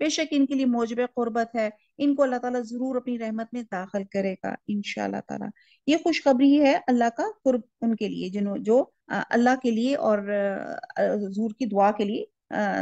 بے شک ان کے لیے موجب قربت ہے، ان کو اللہ تعالیٰ ضرور اپنی رحمت میں داخل کرے گا انشاءاللہ تعالیٰ۔ یہ خوشخبری ہے اللہ کا قرب ان کے لیے جنہوں جو اللہ کے لیے اور حضور کی دعا کے لیے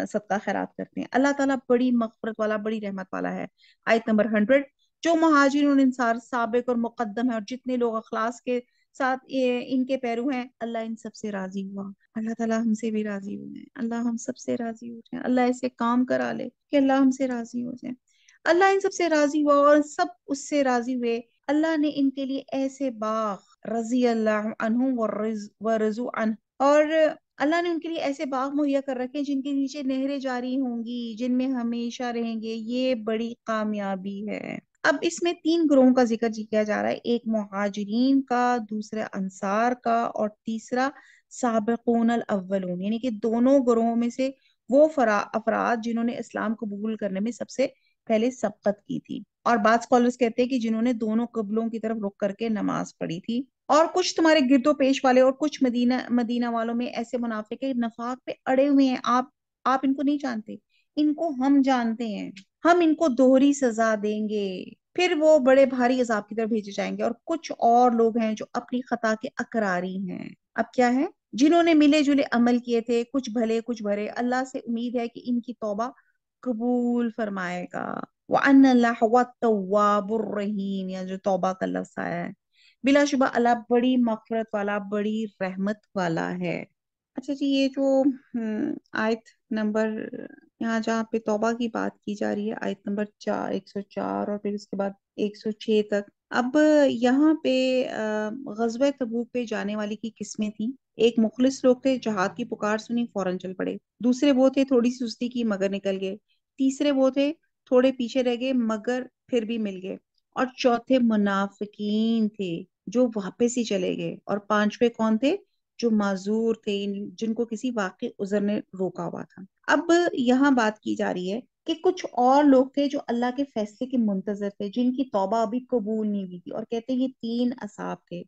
صدقہ خیرات کرتے ہیں۔ اللہ تعالیٰ بڑی مغفرت والا، بڑی رحمت والا ہے۔ آیت نمبر 100، جو مہاجرین انصار سابق اور مقدم ہے اور جتنے لوگ اخلاص کے ساتھ ان کے پیرو ہیں، اللہ ان سب سے راضی ہوا۔ اللہ تعالیٰ ہم سے بھی راضی ہو جائیں، اللہ ہم سب سے راضی ہو جائیں، اللہ ایسے کام کرا لے کہ اللہ ہم سے راضی ہو جائیں۔ اللہ ان سب سے راضی ہوا اور سب اس سے راضی ہوئے۔ اللہ نے ان کے لیے ایسے باغ، رضی اللہ عنہم ورضوا عنہ، اور اللہ نے ان کے لیے ایسے باغ مہیا کر رکھے ہیں جن کے نیچے نہریں جاری ہوں گی، جن میں ہمیشہ رہیں گے۔ یہ بڑی کامیابی ہے۔ اب اس میں 3 گروہوں کا ذکر کیا جا رہا ہے، ایک مہاجرین کا، دوسرا انصار کا، اور تیسرا سابقون الاولون، یعنی کہ دونوں گروہوں میں سے وہ افراد جنہوں نے اسلام قبول کرنے میں سب سے پہلے سبقت کی تھی۔ اور بعض اسکالرز کہتے ہیں کہ جنہوں نے دونوں قبلوں کی طرف رخ کر کے نماز پڑھی تھی۔ اور کچھ تمہارے گرد و پیش والے اور کچھ مدینہ والوں میں ایسے منافق ہیں نفاق پہ اڑے ہوئے ہیں، آپ ان کو نہیں جانتے، ان کو ہم جانتے ہیں، ہم ان کو دوہری سزا دیں گے، پھر وہ بڑے بھاری عذاب کی طرف بھیجے جائیں گے۔ اور کچھ اور لوگ ہیں جو اپنی خطا کے اقراری ہیں۔ اب کیا ہے؟ جنہوں نے ملے جلے عمل کیے تھے، کچھ بھلے کچھ برے، اللہ سے امید ہے کہ ان کی توبہ قبول فرمائے گا۔ وَأَنَّ اللَّهَ هُوَ التَّوَّابُ الرَّحِيمُ، یا جو توبہ کا لفظ آیا ہے، بلا شبہ اللہ بڑی مغفرت والا، بڑی رحمت والا ہے۔ اچھا جی، یہ جو آیت نمبر، یہاں جہاں پہ توبہ کی بات کی جا رہی ہے، آیت نمبر 104 اور پھر اس کے بعد 106 تک، اب یہاں پہ غزوہ تبوک پہ جانے والی کی قسمیں تھیں۔ ایک مخلص لوگ تھے، جہاد کی پکار سنی فوراً چل پڑے۔ دوسرے وہ تھے تھوڑی سستی کی مگر نکل گئے۔ تیسرے وہ تھے تھوڑے پیچھے رہ گئے مگر پھر بھی مل گئے۔ اور چوتھے منافقین تھے جو واپس ہی چلے گئے۔ اور پانچویں کون تھے؟ جو معذور تھے، جن کو کسی واقعی عذر نے روکا ہوا تھا۔ اب یہاں بات کی جا رہی ہے کہ کچھ اور لوگ تھے جو اللہ کے فیصلے کے منتظر تھے، جن کی توبہ ابھی قبول نہیں ہوئی تھی، اور کہتے ہیں یہ 3 اصحاب تھے،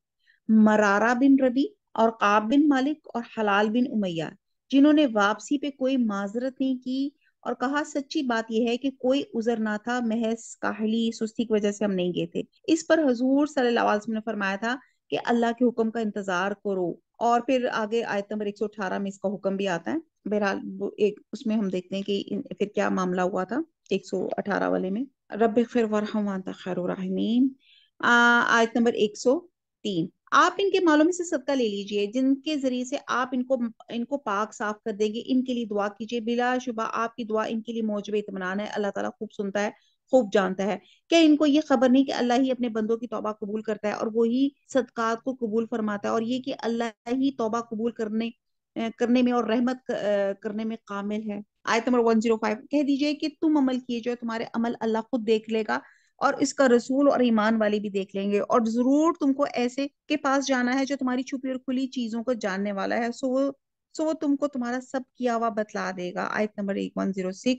مرارہ بن ربی اور قعب بن مالک اور حلال بن امیہ، جنہوں نے واپسی پہ کوئی معذرت نہیں کی اور کہا سچی بات یہ ہے کہ کوئی عذر نہ تھا، محض کاہلی سستی کی وجہ سے ہم نہیں گئے تھے۔ اس پر حضور صلی اللہ علیہ وسلم نے فرمایا تھا کہ اللہ کے حکم کا انتظار کرو۔ اور پھر آگے آیت نمبر 118 میں اس کا حکم بھی آتا ہے۔ بہرحال اس میں ہم دیکھتے ہیں کہ پھر کیا معاملہ ہوا تھا 118 والے میں۔ رب اغفر وارحم وانت خیر الراحمین۔ آیت نمبر 103، آپ ان کے مالوں میں سے صدقہ لے لیجئے جن کے ذریعے سے آپ ان کو پاک صاف کر دیں گے، ان کے لیے دعا کیجئے، بلا شبہ آپ کی دعا ان کے لیے موجب اطمینان ہے، اللہ تعالیٰ خوب سنتا ہے، خوب جانتا ہے۔ کیا ان کو یہ خبر نہیں کہ اللہ ہی اپنے بندوں کی توبہ قبول کرتا ہے اور وہی صدقات کو قبول فرماتا ہے، اور یہ کہ اللہ ہی توبہ قبول کرنے میں اور رحمت کرنے میں کامل ہے۔ آیت نمبر 105، کہہ دیجئے کہ تم عمل کیے جو تمہارے عمل اللہ خود دیکھ لے گا، اور اس کا رسول اور ایمان والے بھی دیکھ لیں گے، اور ضرور تم کو ایسے کے پاس جانا ہے جو تمہاری چھپی اور کھلی چیزوں کو جاننے والا ہے، سو وہ تم کو تمہارا سب کیا ہوا بتلا دے گا۔ آیت نمبر 106،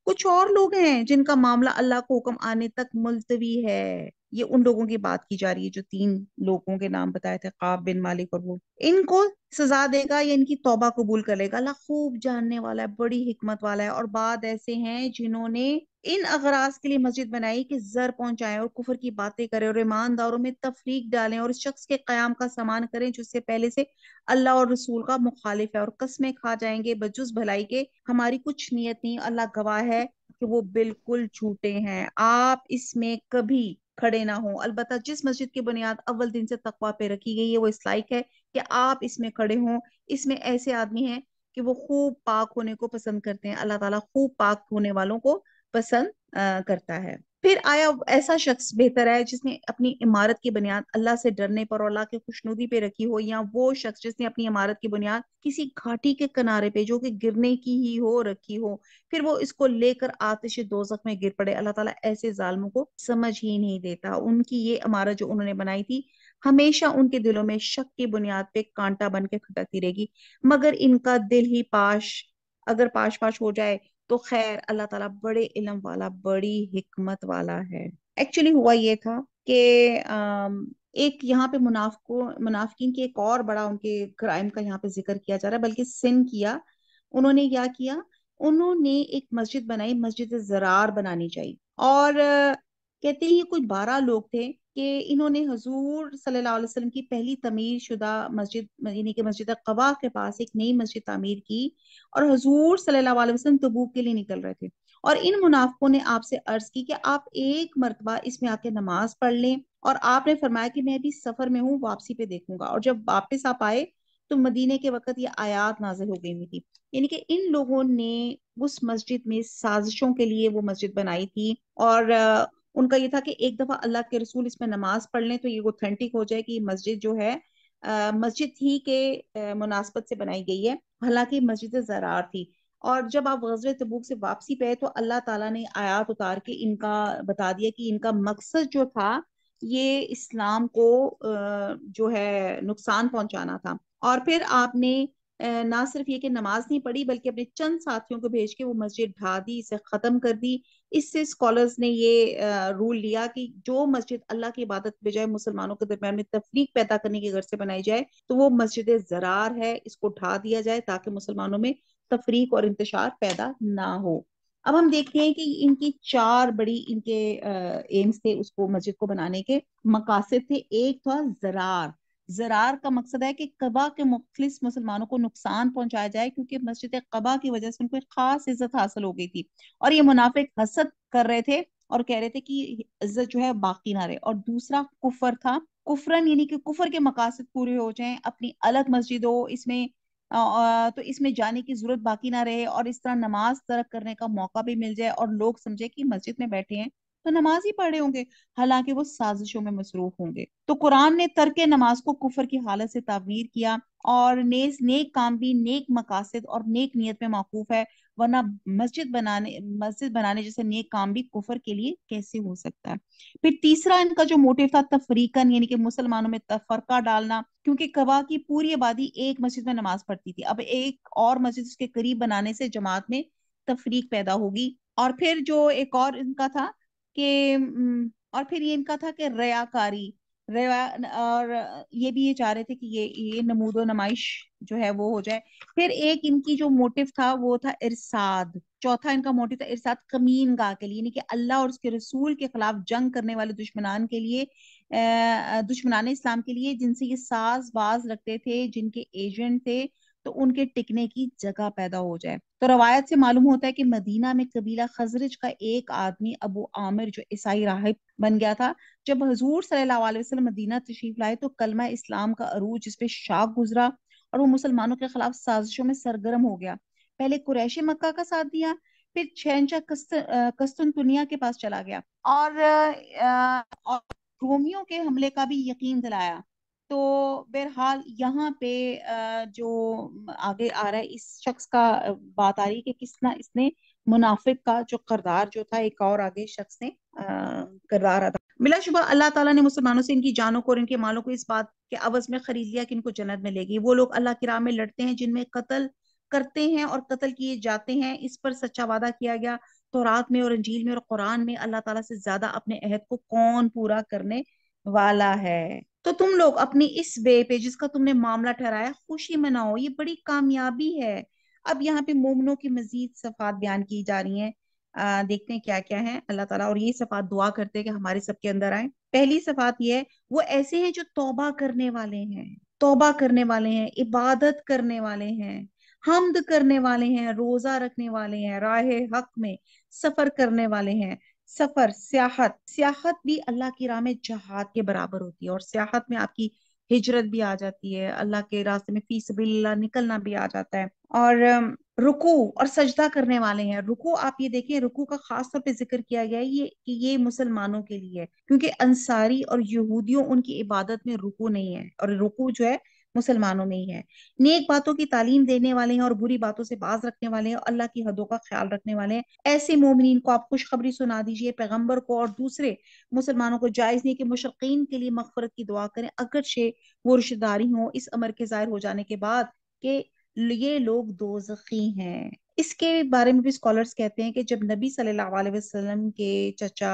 کچھ اور لوگ ہیں جن کا معاملہ اللہ کو حکم آنے تک ملتوی ہے۔ یہ ان لوگوں کی بات کی جا رہی ہے جو 3 لوگوں کے نام بتائے تھے، قعب بن مالک اور وہ۔ ان کو سزا دے گا یا ان کی توبہ قبول کر لے گا، اللہ خوب جاننے والا ہے، بڑی حکمت والا ہے۔ اور بعد ایسے ہیں جنہوں نے ان اغراض کے لیے مسجد بنائی کہ زر پہنچائیں اور کفر کی باتیں کریں اور ایمانداروں میں تفریق ڈالیں اور اس شخص کے قیام کا سامان کریں جو اس سے پہلے سے اللہ اور رسول کا مخالف ہے، اور قسمیں کھا جائیں گے بجز بھلائی کے ہماری کچھ نیت نہیں، اللہ گواہ ہے کہ وہ بالکل جھوٹے ہیں۔ آپ اس میں کبھی کھڑے نہ ہوں، البتہ جس مسجد کی بنیاد اول دن سے تقوی پہ رکھی گئی ہے وہ اس لائق ہے کہ آپ اس میں کھڑے ہوں۔ اس میں ایسے آدمی ہیں کہ وہ خوب پاک ہونے کو پسند کرتے ہیں، اللہ تعالیٰ خوب پاک ہونے والوں کو پسند کرتا ہے۔ پھر آیا ایسا شخص بہتر ہے جس نے اپنی عمارت کی بنیاد اللہ سے ڈرنے پر اور اللہ کی خوشنودی پہ رکھی ہو، یا وہ شخص جس نے اپنی عمارت کی بنیاد کسی گھاٹی کے کنارے پہ جو کہ گرنے کی ہی ہو رکھی ہو، پھر وہ اس کو لے کر آتش دوزخ میں گر پڑے۔ اللہ تعالیٰ ایسے ظالموں کو سمجھ ہی نہیں دیتا۔ ان کی یہ عمارت جو انہوں نے بنائی تھی ہمیشہ ان کے دلوں میں شک کی بنیاد پہ کانٹا بن کے کھٹکتی رہے گی، مگر ان کا دل ہی اگر پاش ہو جائے تو خیر، اللہ تعالیٰ بڑے علم والا، بڑی حکمت والا ہے۔ ایکچولی ہوا یہ تھا کہ ایک یہاں پہ منافقین کی ایک اور بڑا ان کے کرائم کا یہاں پہ ذکر کیا جا رہا ہے، بلکہ سن کیا انہوں نے، کیا کیا انہوں نے ایک مسجد بنائی، مسجد زرار بنانی چاہیے، اور کہتے ہیں یہ کچھ 12 لوگ تھے کہ انہوں نے حضور صلی اللہ علیہ وسلم کی پہلی تعمیر شدہ مسجد یعنی کہ مسجد قباء کے پاس ایک نئی مسجد تعمیر کی، اور حضور صلی اللہ علیہ وسلم تبوک کے لیے نکل رہے تھے، اور ان منافقوں نے آپ سے عرض کی کہ آپ ایک مرتبہ اس میں آ کے نماز پڑھ لیں، اور آپ نے فرمایا کہ میں بھی سفر میں ہوں، واپسی پہ دیکھوں گا، اور جب واپس آپ آئے تو مدینے کے وقت یہ آیات نازل ہو گئی ہوئی تھی، یعنی کہ ان لوگوں نے اس مسجد میں سازشوں کے لیے وہ مسجد بنائی تھی، اور ان کا یہ تھا کہ ایک دفعہ اللہ کے رسول اس میں نماز پڑھ لیں تو یہ اوتھینٹک ہو جائے کہ یہ مسجد جو ہے مسجد ہی کے مناسبت سے بنائی گئی ہے، حالانکہ مسجد زرار تھی۔ اور جب آپ غزوہ تبوک سے واپسی پہ تو اللہ تعالیٰ نے آیات اتار کے ان کا بتا دیا کہ ان کا مقصد جو تھا یہ اسلام کو جو ہے نقصان پہنچانا تھا، اور پھر آپ نے نہ صرف یہ کہ نماز نہیں پڑھی بلکہ اپنے چند ساتھیوں کو بھیج کے وہ مسجد ڈھا دی، اسے ختم کر دی۔ اس سے اسکالرز نے یہ رول لیا کہ جو مسجد اللہ کی عبادت بجائے مسلمانوں کے درمیان میں تفریق پیدا کرنے کی غرض سے بنائی جائے تو وہ مسجد زرار ہے، اس کو ڈھا دیا جائے تاکہ مسلمانوں میں تفریق اور انتشار پیدا نہ ہو۔ اب ہم دیکھتے ہیں کہ ان کی 4 بڑی ان کے ایمز تھے اس کو مسجد کو بنانے کے، مقاصد تھے۔ ایک تھا زرار، زرار کا مقصد ہے کہ قبا کے مخلص مسلمانوں کو نقصان پہنچایا جائے، کیونکہ مسجد قبا کی وجہ سے ان کو ایک خاص عزت حاصل ہو گئی تھی، اور یہ منافق حسد کر رہے تھے اور کہہ رہے تھے کہ عزت جو ہے باقی نہ رہے۔ اور دوسرا کفر تھا، کفرن یعنی کہ کفر کے مقاصد پورے ہو جائیں، اپنی الگ مسجد ہو، اس میں تو اس میں جانے کی ضرورت باقی نہ رہے، اور اس طرح نماز ترک کرنے کا موقع بھی مل جائے اور لوگ سمجھے کہ مسجد میں بیٹھے ہیں تو نماز ہی پڑھ رہے ہوں گے، حالانکہ وہ سازشوں میں مصروف ہوں گے۔ تو قرآن نے ترک نماز کو کفر کی حالت سے تعبیر کیا، اور نیز نیک کام بھی نیک مقاصد اور نیک نیت میں موقوف ہے، ورنہ مسجد بنانے جیسے نیک کام بھی کفر کے لیے کیسے ہو سکتا ہے۔ پھر تیسرا ان کا جو موٹیو تھا تفریقن، یعنی کہ مسلمانوں میں تفرقہ ڈالنا، کیونکہ قبا کی پوری آبادی ایک مسجد میں نماز پڑھتی تھی، اب ایک اور مسجد اس کے قریب بنانے سے جماعت میں تفریق پیدا ہوگی۔ اور پھر جو ایک اور ان کا تھا کہ اور پھر یہ ان کا تھا کہ ریاکاری، اور یہ بھی یہ چاہ رہے تھے کہ یہ نمود و نمائش جو ہے وہ ہو جائے۔ پھر ایک ان کی جو موٹو تھا وہ تھا ارساد، چوتھا ان کا موٹو تھا ارساد کمین گاہ کے لیے، یعنی کہ اللہ اور اس کے رسول کے خلاف جنگ کرنے والے دشمنان کے لیے، دشمنان اسلام کے لیے، جن سے یہ ساز باز رکھتے تھے، جن کے ایجنٹ تھے، تو ان کے ٹکنے کی جگہ پیدا ہو جائے۔ تو روایت سے معلوم ہوتا ہے کہ مدینہ میں قبیلہ خزرج کا ایک آدمی ابو عامر جو عیسائی راہب بن گیا تھا، جب حضور صلی اللہ علیہ وسلم مدینہ تشریف لائے تو کلمہ اسلام کا عروج اس پہ شاخ گزرا، اور وہ مسلمانوں کے خلاف سازشوں میں سرگرم ہو گیا۔ پہلے قریش مکہ کا ساتھ دیا، پھر شہنشاہ قسطنطنیہ کے پاس چلا گیا، اور رومیوں کے حملے کا بھی یقین دلایا۔ تو بہرحال یہاں پہ جو آگے آ رہا ہے اس شخص کا بات آ رہی ہے کہ اس نے منافق کا جو کردار جو تھا، ایک اور آگے شخص نے کردار ادا۔ بلا شبہ اللہ تعالیٰ نے مسلمانوں سے ان کی جانوں کو اور ان کے مالوں کو اس بات کے عوض میں خرید لیا کہ ان کو جنت ملے گی۔ وہ لوگ اللہ کی راہ میں لڑتے ہیں جن میں قتل کرتے ہیں اور قتل کیے جاتے ہیں، اس پر سچا وعدہ کیا گیا تورات میں اور انجیل میں اور قرآن میں۔ اللہ تعالیٰ سے زیادہ اپنے عہد کو کون پورا کرنے والا ہے؟ تو تم لوگ اپنی اس وے پہ جس کا تم نے معاملہ ٹھہرایا خوشی مناؤ، یہ بڑی کامیابی ہے۔ اب یہاں پہ مومنوں کی مزید صفات بیان کی جا رہی ہیں، دیکھتے ہیں کیا کیا ہے اللہ تعالیٰ، اور یہ صفات دعا کرتے ہیں کہ ہمارے سب کے اندر آئیں۔ پہلی صفات یہ ہے، وہ ایسے ہیں جو توبہ کرنے والے ہیں، توبہ کرنے والے ہیں، عبادت کرنے والے ہیں، حمد کرنے والے ہیں، روزہ رکھنے والے ہیں، راہ حق میں سفر کرنے والے ہیں۔ سفر، سیاحت بھی اللہ کی راہ میں جہاد کے برابر ہوتی ہے، اور سیاحت میں آپ کی ہجرت بھی آ جاتی ہے، اللہ کے راستے میں فی سبیل اللہ نکلنا بھی آ جاتا ہے۔ اور رکوع اور سجدہ کرنے والے ہیں۔ رکوع آپ یہ دیکھیں، رکوع کا خاص طور پہ ذکر کیا گیا ہے یہ مسلمانوں کے لیے ہے، کیونکہ انصاری اور یہودیوں ان کی عبادت میں رکوع نہیں ہے، اور رکوع جو ہے مسلمانوں میں ہی ہے۔ نیک باتوں کی تعلیم دینے والے ہیں اور بری باتوں سے باز رکھنے والے ہیں، اور اللہ کی حدوں کا خیال رکھنے والے ہیں۔ ایسے مومنین کو آپ خوشخبری سنا دیجئے، پیغمبر کو اور دوسرے مسلمانوں کو جائز نہیں کہ مشرقین کے لیے مغفرت کی دعا کریں، اگرچہ وہ رشتہ ہوں، اس امر کے ظاہر ہو جانے کے بعد کہ یہ لوگ دوزخی ہیں۔ اس کے بارے میں بھی اسکالرز کہتے ہیں کہ جب نبی صلی اللہ علیہ وسلم کے چچا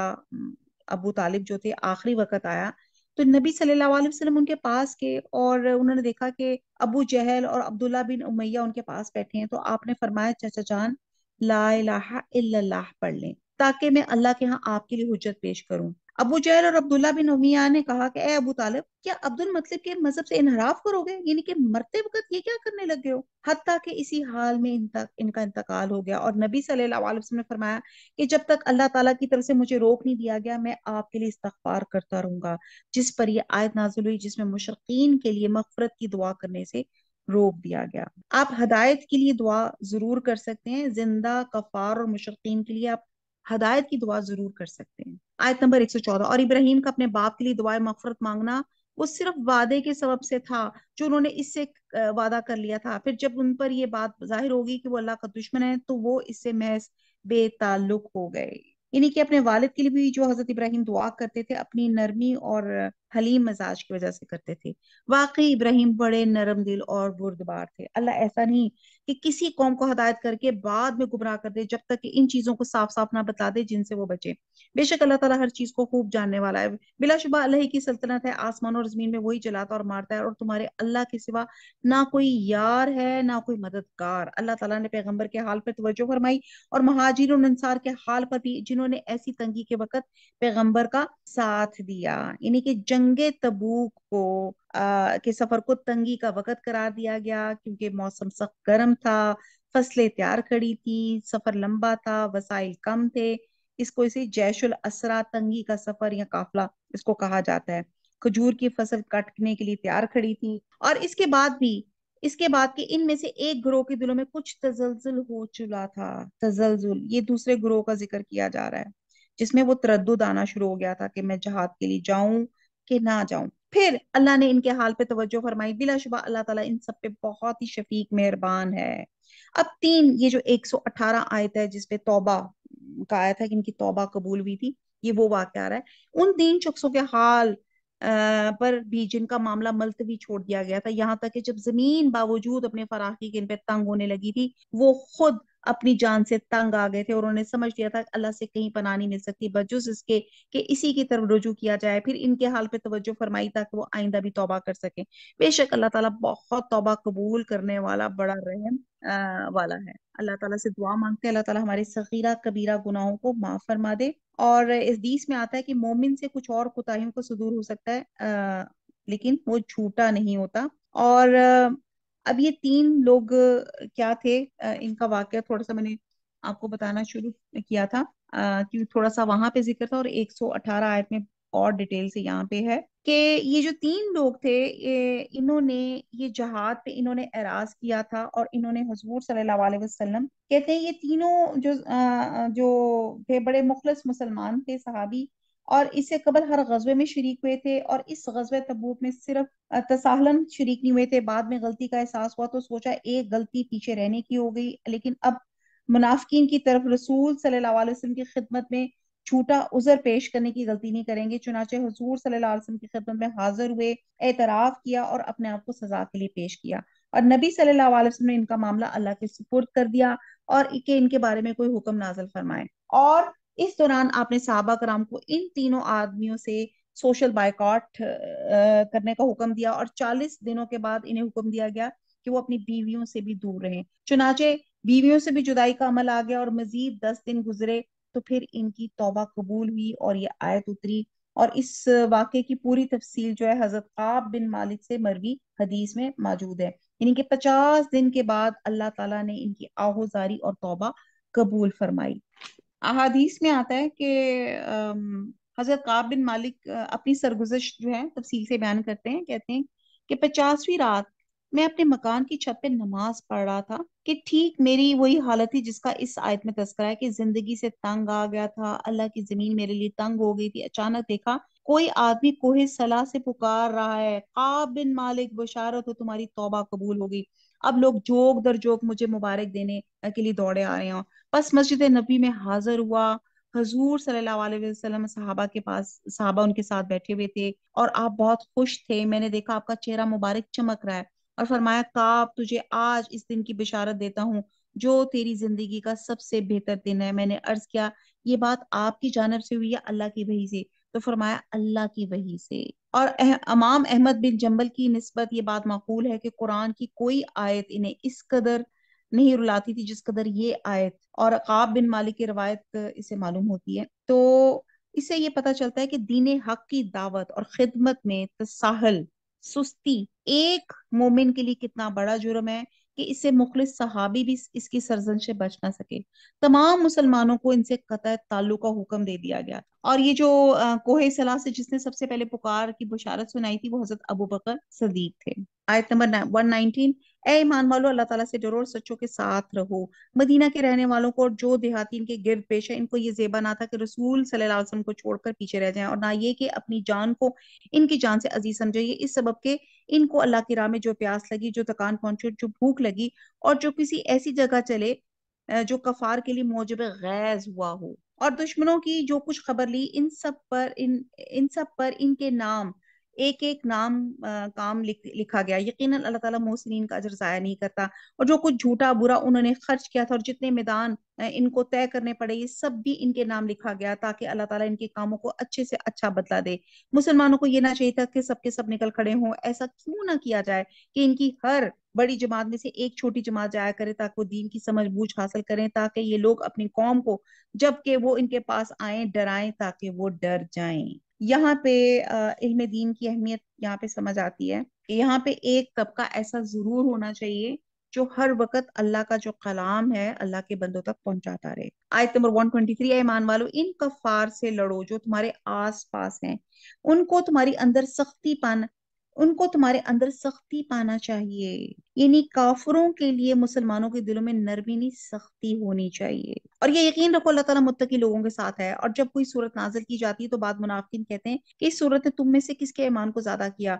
ابو طالب جو تھے آخری وقت آیا تو نبی صلی اللہ علیہ وسلم ان کے پاس کے، اور انہوں نے دیکھا کہ ابو جہل اور عبداللہ بن امیہ ان کے پاس بیٹھے ہیں، تو آپ نے فرمایا چچا جان لا الہ الا اللہ پڑھ لیں تاکہ میں اللہ کے ہاں آپ کے لیے حجت پیش کروں۔ ابو جہل اور عبداللہ بن امیہ نے کہا کہ اے ابو طالب، کیا عبد المطلب کے مذہب سے انحراف کرو گے؟ یعنی کہ مرتے وقت یہ کیا کرنے لگے ہو؟ حتیٰ کہ اسی حال میں ان کا انتقال ہو گیا، اور نبی صلی اللہ علیہ وسلم نے فرمایا کہ جب تک اللہ تعالیٰ کی طرف سے مجھے روک نہیں دیا گیا، میں آپ کے لیے استغفار کرتا رہوں گا، جس پر یہ آیت نازل ہوئی جس میں مشرقین کے لیے مغفرت کی دعا کرنے سے روک دیا گیا۔ آپ ہدایت کے لیے دعا ضرور کر سکتے ہیں، زندہ، کفار اور مشرقین کے لیے آپ ہدایت کی دعا ضرور کر سکتے ہیں۔ آیت نمبر 114، اور ابراہیم کا اپنے باپ کے لیے دعائے مغفرت مانگنا وہ صرف وعدے کے سبب سے تھا جو انہوں نے اس سے وعدہ کر لیا تھا، پھر جب ان پر یہ بات ظاہر ہوگی کہ وہ اللہ کا دشمن ہے تو وہ اس سے محض بے تعلق ہو گئے۔ یعنی کہ اپنے والد کے لیے بھی جو حضرت ابراہیم دعا کرتے تھے، اپنی نرمی اور حلیم مزاج کی وجہ سے کرتے تھے۔ واقعی ابراہیم بڑے نرم دل اور بردبار تھے۔ اللہ ایسا نہیں کہ کسی قوم کو ہدایت کر کے بعد میں گمراہ کر دے جب تک کہ ان چیزوں کو صاف صاف نہ بتا دے جن سے وہ بچے۔ بے شک اللہ تعالیٰ ہر چیز کو خوب جاننے والا ہے۔ بلا شبہ اللہ ہی کی سلطنت ہے، آسمان اور زمین میں وہی چلاتا اور مارتا ہے، اور تمہارے اللہ کے سوا نہ کوئی یار ہے نہ کوئی مددگار۔ اللہ تعالیٰ نے پیغمبر کے حال پر توجہ فرمائی اور مہاجرین و انصار کے حال پر بھی، جنہوں نے ایسی تنگی کے وقت پیغمبر کا ساتھ دیا۔ یعنی کہ جنگ تبوک کے سفر کو تنگی کا وقت قرار دیا گیا کیونکہ موسم سخت گرم تھا، فصلیں تیار کھڑی تھی، سفر لمبا تھا، وسائل کم تھے۔ اس کو اسی جیش الاسرا، تنگی کا سفر یا قافلہ اس کو کہا جاتا ہے۔ کھجور کی فصل کٹنے کے لیے تیار کھڑی تھی، اور اس کے بعد کہ ان میں سے ایک گروہ کے دلوں میں کچھ تزلزل ہو چلا تھا۔ تزلزل یہ دوسرے گروہ کا ذکر کیا جا رہا ہے، جس میں وہ تردد آنا شروع ہو گیا تھا کہ میں جہاد کے لیے جاؤں کہ نہ جاؤں۔ پھر اللہ نے ان کے حال پہ توجہ فرمائی۔ بلا شبہ اللہ تعالیٰ ان سب پہ بہت ہی شفیق مہربان ہے۔ اب یہ جو 118 آیت ہے جس پہ توبہ کا آیت ہے کہ ان کی توبہ قبول ہوئی تھی، یہ وہ واقعہ آ رہا ہے ان 3 شخصوں کے حال پر بھی جن کا معاملہ ملتوی چھوڑ دیا گیا تھا، یہاں تک کہ جب زمین باوجود اپنے فراخی کے ان پہ تنگ ہونے لگی تھی، وہ خود اپنی جان سے تنگ آ گئے تھے، اور انہوں نے سمجھ لیا تھا کہ اللہ سے کہیں پناہ نہیں مل سکتی بجز اس کے کہ اسی کی طرف رجوع کیا جائے۔ پھر ان کے حال پہ توجہ فرمائی تاکہ وہ آئندہ بھی توبہ کر سکیں۔ بے شک اللہ تعالیٰ بہت توبہ قبول کرنے والا، بڑا رحم والا ہے۔ اللہ تعالیٰ سے دعا مانگتے ہیں اللہ تعالیٰ ہمارے صغیرہ کبیرہ گناہوں کو معاف فرما دے۔ اور اس حدیث میں آتا ہے کہ مومن سے کچھ اور کوتاہیوں کو صدور ہو سکتا ہے، لیکن وہ جھوٹا نہیں ہوتا۔ اور اب یہ 3 لوگ کیا تھے، ان کا واقعہ تھوڑا سا میں نے آپ کو بتانا شروع کیا تھا، کیونکہ تھوڑا سا وہاں پہ ذکر تھا، اور 118 آیت میں اور ڈیٹیل سے یہاں پہ ہے کہ یہ جو 3 لوگ تھے، انہوں نے یہ جہاد پہ انہوں نے اعراض کیا تھا، اور انہوں نے حضور صلی اللہ علیہ وسلم کہتے ہیں یہ تینوں جو تھے بڑے مخلص مسلمان تھے، صحابی، اور اس سے قبل ہر غزوے میں شریک ہوئے تھے، اور اس غزوہ تبوک میں صرف تساہلاً شریک نہیں ہوئے تھے۔ بعد میں غلطی کا احساس ہوا تو سوچا ایک غلطی پیچھے رہنے کی ہو گئی، لیکن اب منافقین کی طرف رسول صلی اللہ علیہ وسلم کی خدمت میں جھوٹا عذر پیش کرنے کی غلطی نہیں کریں گے، چنانچہ حضور صلی اللہ علیہ وسلم کی خدمت میں حاضر ہوئے، اعتراف کیا اور اپنے آپ کو سزا کے لیے پیش کیا، اور نبی صلی اللہ علیہ وسلم نے ان کا معاملہ اللہ کے سپرد کر دیا اور کہ ان کے بارے میں کوئی حکم نازل فرمائے۔ اور اس دوران آپ نے صحابہ کرام کو ان تینوں آدمیوں سے سوشل بائیکاٹ کرنے کا حکم دیا، اور 40 دنوں کے بعد انہیں حکم دیا گیا کہ وہ اپنی بیویوں سے بھی دور رہیں۔ چنانچہ بیویوں سے بھی جدائی کا عمل آ گیا، اور مزید 10 دن گزرے تو پھر ان کی توبہ قبول ہوئی اور یہ آیت اتری۔ اور اس واقعے کی پوری تفصیل جو ہے حضرت قعب بن مالک سے مروی حدیث میں موجود ہے، یعنی کہ 50 دن کے بعد اللہ تعالیٰ نے ان کی آہوزاری اور توبہ قبول فرمائی۔ احادیث میں آتا ہے کہ حضرت قعب بن مالک اپنی سرگزشت جو ہے تفصیل سے بیان کرتے ہیں، کہتے ہیں کہ 50ویں رات میں اپنے مکان کی چھت پہ نماز پڑھ رہا تھا کہ ٹھیک میری وہی حالت تھی جس کا اس آیت میں تذکرہ ہے کہ زندگی سے تنگ آ گیا تھا، اللہ کی زمین میرے لیے تنگ ہو گئی تھی۔ اچانک دیکھا کوئی آدمی کوہ صلا سے پکار رہا ہے، قعب بن مالک بشارت ہو تمہاری توبہ قبول ہو گئی۔ اب لوگ جوک در جوک مجھے مبارک دینے کے لیے دوڑے آ رہے ہیں۔ بس مسجد نبی میں حاضر ہوا، حضور صلی اللہ علیہ وسلم صحابہ ان کے ساتھ بیٹھے ہوئے تھے، اور آپ بہت خوش تھے۔ میں نے دیکھا آپ کا چہرہ مبارک چمک رہا ہے، اور فرمایا قعب تجھے آج اس دن کی بشارت دیتا ہوں جو تیری زندگی کا سب سے بہتر دن ہے۔ میں نے عرض کیا یہ بات آپ کی جانب سے ہوئی یا اللہ کی وحی سے؟ تو فرمایا اللہ کی وحی سے۔ اور امام احمد بن جنبل کی نسبت یہ بات معقول ہے کہ قرآن کی کوئی آیت انہیں اس قدر نہیں رلاتی تھی جس قدر یہ آیت، اور عقاب بن مالک کی روایت اسے معلوم ہوتی ہے۔ تو اس سے یہ پتہ چلتا ہے کہ دین حق کی دعوت اور خدمت میں تساہل، سستی ایک مومن کے لیے کتنا بڑا جرم ہے کہ اس سے مخلص صحابی بھی اس کی سرزن سے بچ نہ سکے۔ تمام مسلمانوں کو ان سے قطع تعلق کا حکم دے دیا گیا، اور یہ جو کوہ صلا سے جس نے سب سے پہلے پکار کی بشارت سنائی تھی وہ حضرت ابو بکر صدیق تھے۔ آیت نمبر 119، اے ایمان والو اللہ تعالیٰ سے ڈرو اور سچوں کے ساتھ رہو۔ مدینہ کے رہنے والوں کو اور جو دیہاتی ان کے گرد پیش ہے، ان کو یہ زیبا نہ تھا کہ رسول صلی اللہ علیہ وسلم کو چھوڑ کر پیچھے رہ جائیں، اور نہ یہ کہ اپنی جان کو ان کی جان سے عزیز سمجھے، یہ اس سبب کہ ان کو اللہ کی راہ میں جو پیاس لگی، جو تکان پہنچے، جو بھوک لگی، اور جو کسی ایسی جگہ چلے جو کفار کے لیے موجب غیظ ہوا ہو، اور دشمنوں کی جو کچھ خبر لی، ان سب پر ان کے نام ایک ایک نام کام لکھا گیا۔ یقیناً اللہ تعالیٰ محسنین کا اجر ضائع نہیں کرتا۔ اور جو کچھ جھوٹا برا انہوں نے خرچ کیا تھا اور جتنے میدان ان کو طے کرنے پڑے، یہ سب بھی ان کے نام لکھا گیا تاکہ اللہ تعالیٰ ان کے کاموں کو اچھے سے اچھا بدلہ دے۔ مسلمانوں کو یہ نہ چاہیے تھا کہ سب کے سب نکل کھڑے ہوں، ایسا کیوں نہ کیا جائے کہ ان کی ہر بڑی جماعت میں سے ایک چھوٹی جماعت جایا کرے تاکہ وہ دین کی سمجھ بوجھ حاصل کریں، تاکہ یہ لوگ اپنی قوم کو جب کہ وہ ان کے پاس آئیں ڈرائیں تاکہ وہ ڈر جائیں۔ یہاں پہ علم دین کی اہمیت یہاں پہ سمجھ آتی ہے کہ یہاں پہ ایک طبقہ ایسا ضرور ہونا چاہیے جو ہر وقت اللہ کا جو کلام ہے اللہ کے بندوں تک پہنچاتا رہے۔ آیت نمبر 123، اے ایمان والو ان کفار سے لڑو جو تمہارے آس پاس ہیں، ان کو تمہاری اندر سختی پانا ان کو تمہارے اندر سختی پانا چاہیے، یعنی کافروں کے لیے مسلمانوں کے دلوں میں نرمی نہیں سختی ہونی چاہیے۔ اور یہ یقین رکھو اللہ تعالیٰ متقی لوگوں کے ساتھ ہے۔ اور جب کوئی صورت نازل کی جاتی ہے تو بعد منافقین کہتے ہیں کہ اس صورت نے تم میں سے کس کے ایمان کو زیادہ کیا؟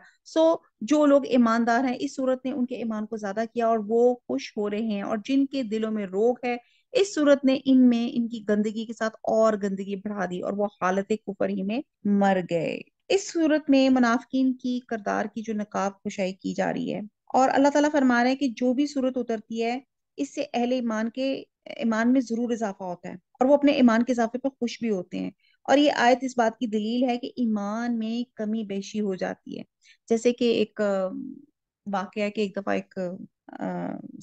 جو لوگ ایماندار ہیں اس صورت نے ان کے ایمان کو زیادہ کیا اور وہ خوش ہو رہے ہیں، اور جن کے دلوں میں روگ ہے اس صورت نے ان میں ان کی گندگی کے ساتھ اور گندگی بڑھا دی اور وہ حالت کفر ہی میں مر گئے۔ اس صورت میں منافقین کی کردار کی جو نقاب کشائی کی جا رہی ہے، اور اللہ تعالیٰ فرما رہے ہیں کہ جو بھی صورت اترتی ہے اس سے اہل ایمان کے ایمان میں ضرور اضافہ ہوتا ہے، اور وہ اپنے ایمان کے اضافے پر خوش بھی ہوتے ہیں۔ اور یہ آیت اس بات کی دلیل ہے کہ ایمان میں کمی بیشی ہو جاتی ہے۔ جیسے کہ ایک واقعہ ہے کہ ایک دفعہ ایک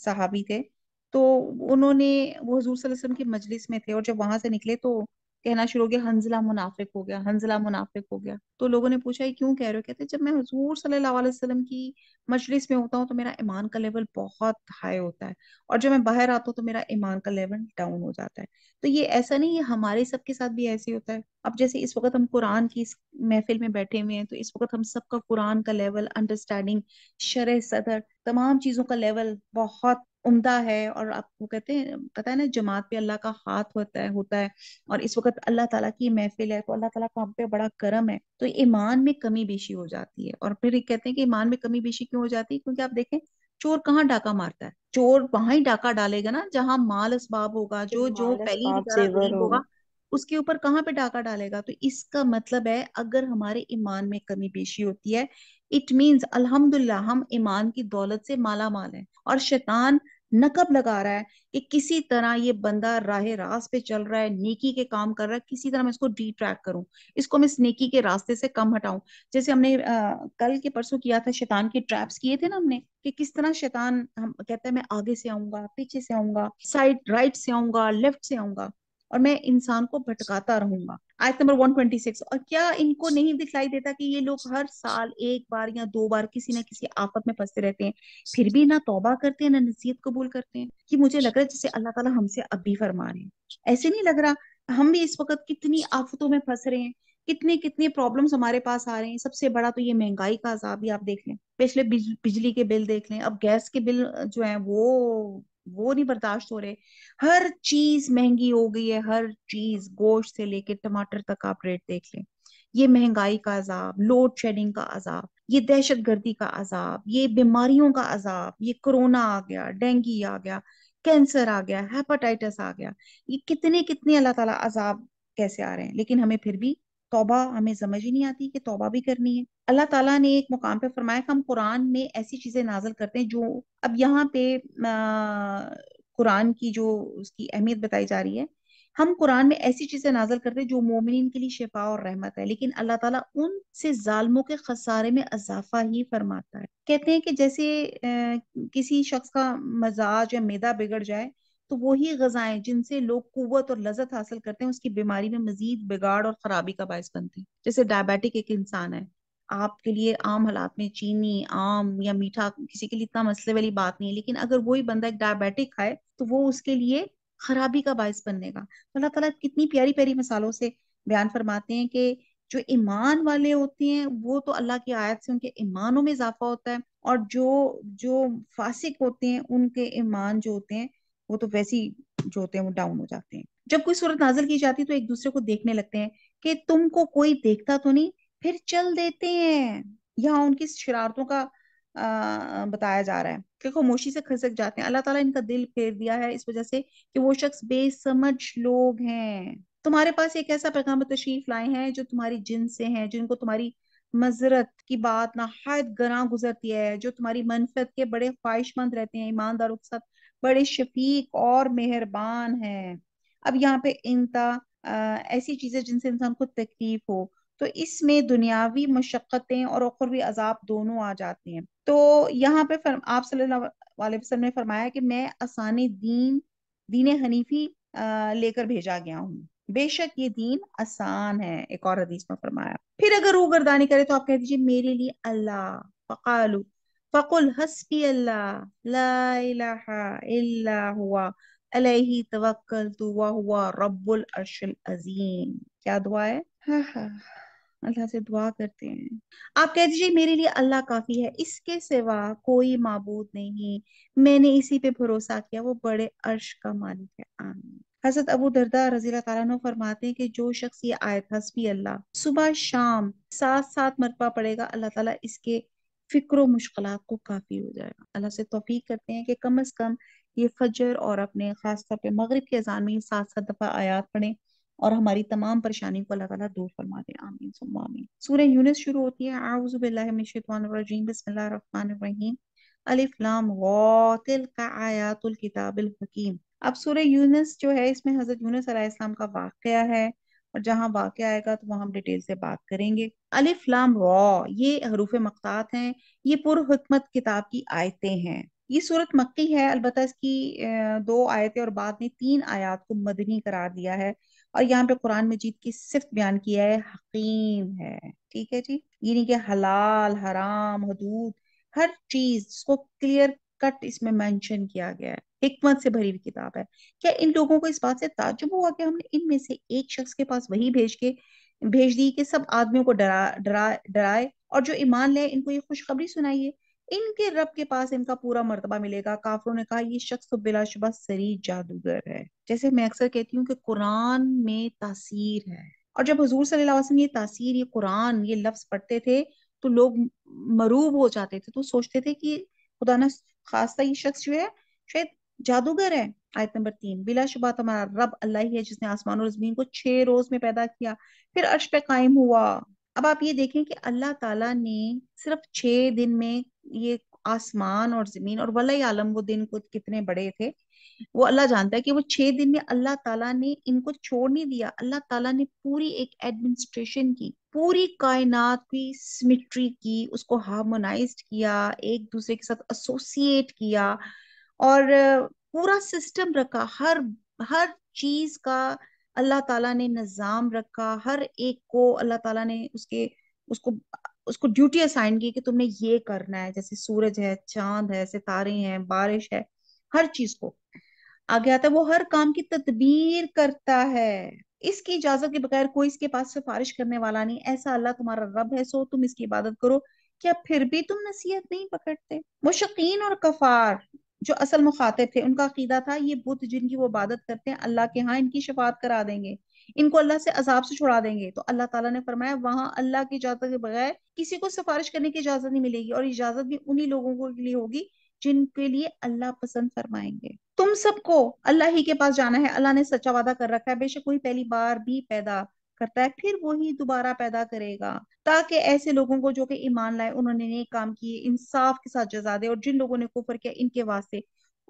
صحابی تھے، تو انہوں نے وہ حضور صلی اللہ علیہ وسلم کی مجلس میں تھے، اور جب وہاں سے نکلے تو کہنا شروع ہو گیا حنزلہ منافق ہو گیا، حنزلہ منافق ہو گیا۔ تو لوگوں نے پوچھا یہ کیوں کہہ رہے ہو؟ کہتے جب میں حضور صلی اللہ علیہ وسلم کی مجلس میں ہوتا ہوں تو میرا ایمان کا لیول بہت ہائی ہوتا ہے، اور جب میں باہر آتا ہوں تو میرا ایمان کا لیول ڈاؤن ہو جاتا ہے۔ تو یہ ایسا نہیں، یہ ہمارے سب کے ساتھ بھی ایسے ہوتا ہے۔ اب جیسے اس وقت ہم قرآن کی اس محفل میں بیٹھے ہوئے ہیں تو اس وقت ہم سب کا قرآن کا لیول، انڈرسٹینڈنگ، شرح صدر، تمام چیزوں کا لیول بہت عمدہ ہے، اور آپ کو کہتے ہیں پتہ ہے نا جماعت پہ اللہ کا ہاتھ ہوتا ہے، اور اس وقت اللہ تعالیٰ کی محفل ہے تو اللہ تعالیٰ کا ہم پہ بڑا کرم ہے، تو ایمان میں کمی بیشی ہو جاتی ہے۔ اور پھر یہ کہتے ہیں کہ ایمان میں کمی بیشی کیوں ہو جاتی ہے؟ کیونکہ آپ دیکھیں چور کہاں ڈاکہ مارتا ہے؟ چور وہاں ہی ڈاکہ ڈالے گا نا جہاں مال اسباب ہوگا، جو مال پہلی اسباب بیچارہ زیور غریب ہو۔ ہوگا اس کے اوپر کہاں پہ ڈاکہ ڈالے گا؟ تو اس کا مطلب ہے اگر ہمارے ایمان میں کمی بیشی ہوتی ہے اٹ مینز الحمدللہ ہم ایمان کی دولت سے مالا مال ہیں، اور شیطان نقب لگا رہا ہے کہ کسی طرح یہ بندہ راہ راست پہ چل رہا ہے، نیکی کے کام کر رہا ہے، کسی طرح میں اس کو ڈی ٹریک کروں، اس کو میں اس نیکی کے راستے سے کم ہٹاؤں۔ جیسے ہم نے کل کے پرسوں کیا تھا، شیطان کے ٹریپس کیے تھے نا ہم نے، کہ کس طرح شیطان ہم کہتا ہے میں آگے سے آؤں گا، پیچھے سے آؤں گا، سائڈ رائٹ سے آؤں گا، لیفٹ سے آؤں گا، اور میں انسان کو بھٹکاتا رہوں گا۔ آیت نمبر 126، اور کیا ان کو نہیں دکھائی دیتا کہ یہ لوگ ہر سال ایک بار یا دو بار کسی نہ کسی آفت میں پھنستے رہتے ہیں، پھر بھی نہ توبہ کرتے ہیں نہ نصیحت قبول کرتے ہیں؟ کہ مجھے لگ رہا ہے جیسے اللہ تعالیٰ ہم سے اب بھی فرما رہے ہیں، ایسے نہیں لگ رہا؟ ہم بھی اس وقت کتنی آفتوں میں پھنس رہے ہیں، کتنے کتنے پرابلمس ہمارے پاس آ رہے ہیں۔ سب سے بڑا تو یہ مہنگائی کا عذاب ہی آپ دیکھ لیں، پچھلے بجلی کے بل دیکھ لیں، اب گیس کے بل جو ہیں وہ نہیں برداشت ہو رہے، ہر چیز مہنگی ہو گئی ہے، ہر چیز گوشت سے لے کے ٹماٹر تک آپ ریٹ دیکھ لیں۔ یہ مہنگائی کا عذاب، لوڈ شیڈنگ کا عذاب، یہ دہشت گردی کا عذاب، یہ بیماریوں کا عذاب، یہ کرونا آ گیا، ڈینگی آ گیا، کینسر آ گیا، ہیپاٹائٹس آ گیا، یہ کتنے کتنے اللہ تعالیٰ عذاب کیسے آ رہے ہیں، لیکن ہمیں پھر بھی توبہ ہمیں سمجھ ہی نہیں آتی کہ توبہ بھی کرنی ہے۔ اللہ تعالیٰ نے ایک مقام پہ فرمایا کہ ہم قرآن میں ایسی چیزیں نازل کرتے ہیں جو اب یہاں پہ قرآن کی جو اس کی اہمیت بتائی جا رہی ہے ہم قرآن میں ایسی چیزیں نازل کرتے ہیں جو مومنین کے لیے شفا اور رحمت ہے، لیکن اللہ تعالیٰ ان سے ظالموں کے خسارے میں اضافہ ہی فرماتا ہے۔ کہتے ہیں کہ جیسے کسی شخص کا مزاج یا معدہ بگڑ جائے تو وہی غذائیں جن سے لوگ قوت اور لذت حاصل کرتے ہیں اس کی بیماری میں مزید بگاڑ اور خرابی کا باعث بنتے ہیں۔ جیسے ڈائبیٹک ایک انسان ہے، آپ کے لیے عام حالات میں چینی، آم یا میٹھا کسی کے لیے اتنا مسئلے والی بات نہیں ہے، لیکن اگر وہی بندہ ایک ڈائبیٹک کھائے تو وہ اس کے لیے خرابی کا باعث بننے گا۔ اللہ تعالیٰ کتنی پیاری پیاری مثالوں سے بیان فرماتے ہیں کہ جو ایمان والے ہوتے ہیں وہ تو اللہ کی آیت سے ان کے ایمانوں میں اضافہ ہوتا ہے، اور جو جو فاسق ہوتے ہیں ان کے ایمان جو ہوتے ہیں وہ تو ویسے ہی جو ہوتے ہیں وہ ڈاؤن ہو جاتے ہیں۔ جب کوئی صورت نازل کی جاتی ہے تو ایک دوسرے کو دیکھنے لگتے ہیں کہ تم کو کوئی دیکھتا تو نہیں، پھر چل دیتے ہیں۔ یہاں ان کی شرارتوں کا بتایا جا رہا ہے کہ خاموشی سے کھسک جاتے ہیں۔ اللہ تعالیٰ ان کا دل پھیر دیا ہے اس وجہ سے کہ وہ شخص بے سمجھ لوگ ہیں۔ تمہارے پاس ایک ایسا پیغام تشریف لائے ہیں جو تمہاری جن سے ہیں، جن کو تمہاری مذرت کی بات نہایت گراں گزرتی ہے، جو تمہاری منفعت کے بڑے خواہش مند رہتے ہیں، ایمانداروں کے ساتھ بڑے شفیق اور مہربان ہیں۔ اب یہاں پہ انتا ایسی چیزیں جن سے انسان کو تکلیف ہو، تو اس میں دنیاوی مشقتیں اور اخروی عذاب دونوں آ جاتے ہیں۔ تو یہاں پہ آپ صلی اللہ علیہ وسلم نے فرمایا کہ میں آسانی دین حنیفی لے کر بھیجا گیا ہوں، بے شک یہ دین آسان ہے۔ ایک اور حدیث میں فرمایا، پھر اگر روگردانی کرے تو آپ کہہ دیجیے میرے لیے اللہ، فقالو فقل حسبی اللہ لا الہ الا ہوا علیہ توکلت وہو رب العرش العظیم۔ کیا دعا ہے؟ ہاں ہاں، اللہ سے دعا کرتے ہیں، آپ کہہ دیجیے میرے لیے اللہ کافی ہے، اس کے سوا کوئی معبود نہیں، میں نے اسی پہ بھروسہ کیا، وہ بڑے عرش کا مالک ہے، آمین۔ حضرت ابو درداء رضی اللہ تعالیٰ عنہ فرماتے ہیں کہ جو شخص یہ آیت حسبی اللہ صبح شام 7 مرتبہ پڑھے گا، اللہ تعالیٰ اس کے فکر و مشکلات کو کافی ہو جائے گا۔ اللہ سے توفیق کرتے ہیں کہ کم از کم یہ فجر اور اپنے خاص طور پہ مغرب کی اذان میں 7 دفعہ آیات پڑھیں اور ہماری تمام پریشانی کو اللہ تعالیٰ دور فرما دے، آمین ثم آمین۔ سورہ یونس شروع ہوتی ہے اعوذ باللہ من الشیطان الرجیم بسم اللہ الرحمن الرحیم الف لام را تلک آیات الکتاب الحکیم۔ اب سورہ یونس جو ہے اس میں حضرت یونس علیہ السلام کا واقعہ ہے، اور جہاں واقعہ آئے گا تو وہاں ہم ڈیٹیل سے بات کریں گے۔ الف لام را یہ حروف مقطعات ہیں، یہ پر حکمت کتاب کی آیتیں ہیں۔ یہ صورت مکی ہے، البتہ اس کی 2 آیتیں اور بعد میں 3 آیات کو مدنی قرار دیا ہے، اور یہاں پہ قرآن مجید کی صفت بیان کیا ہے حکیم ہے، ٹھیک ہے جی، یعنی کہ حلال حرام حدود ہر چیز اس کو کلیئر کٹ اس میں مینشن کیا گیا ہے، حکمت سے بھری ہوئی کتاب ہے۔ کیا ان لوگوں کو اس بات سے تعجب ہوا کہ ہم نے ان میں سے ایک شخص کے پاس وہی بھیج دی کہ سب آدمیوں کو ڈرائے اور جو ایمان لے ان کو یہ خوشخبری سنائیے، ان کے رب کے پاس ان کا پورا مرتبہ ملے گا۔ کافروں نے کہا یہ شخص تو بلا شبہ سری جادوگر ہے۔ جیسے میں اکثر کہتی ہوں کہ قرآن میں تاثیر ہے، اور جب حضور صلی اللہ علیہ وسلم یہ تاثیر، یہ قرآن، یہ لفظ پڑھتے تھے تو لوگ مروب ہو جاتے تھے، تو سوچتے تھے کہ خدا نہ خواستہ یہ شخص جو ہے شاید جادوگر ہے۔ آیت نمبر 3، بلا شبہ تمہارا رب اللہ ہی ہے جس نے آسمان اور زمین کو 6 روز میں پیدا کیا، پھر عرش پہ قائم ہوا۔ اب آپ یہ دیکھیں کہ اللہ تعالیٰ نے صرف 6 دن میں یہ آسمان اور زمین، اور واللہ عالم وہ دن کو کتنے بڑے تھے وہ اللہ جانتا ہے، کہ وہ 6 دن میں اللہ تعالیٰ نے ان کو چھوڑ نہیں دیا، اللہ تعالیٰ نے پوری ایک ایڈمنسٹریشن کی، پوری کائنات کی سمیٹری کی، اس کو ہارمونائزڈ کیا، ایک دوسرے کے ساتھ ایسوسیٹ کیا، اور پورا سسٹم رکھا، ہر چیز کا اللہ تعالیٰ نے نظام رکھا، ہر ایک کو اللہ تعالیٰ نے اس کو ڈیوٹی اسائن کی کہ تم نے یہ کرنا ہے، جیسے سورج ہے، چاند ہے، ستارے ہیں، بارش ہے، ہر چیز کو آگے آتا ہے، وہ ہر کام کی تدبیر کرتا ہے، اس کی اجازت کے بغیر کوئی اس کے پاس سفارش کرنے والا نہیں، ایسا اللہ تمہارا رب ہے، سو تم اس کی عبادت کرو، کیا پھر بھی تم نصیحت نہیں پکڑتے؟ مشرکین اور کفار جو اصل مخاطب تھے ان کا عقیدہ تھا یہ بت جن کی وہ عبادت کرتے ہیں اللہ کے ہاں ان کی شفاعت کرا دیں گے، ان کو اللہ سے عذاب سے چھڑا دیں گے، تو اللہ تعالیٰ نے فرمایا وہاں اللہ کی اجازت کے بغیر کسی کو سفارش کرنے کی اجازت نہیں ملے گی، اور اجازت بھی انہی لوگوں کو لیے ہوگی جن کے لیے اللہ پسند فرمائیں گے۔ تم سب کو اللہ ہی کے پاس جانا ہے، اللہ نے سچا وعدہ کر رکھا ہے، بے شک وہی پہلی بار بھی پیدا کرتا ہے پھر وہی دوبارہ پیدا کرے گا، تاکہ ایسے لوگوں کو جو کہ ایمان لائے، انہوں نے نیک کام کیے، انصاف کے ساتھ جزا دے، اور جن لوگوں نے کفر کیا ان کے واسطے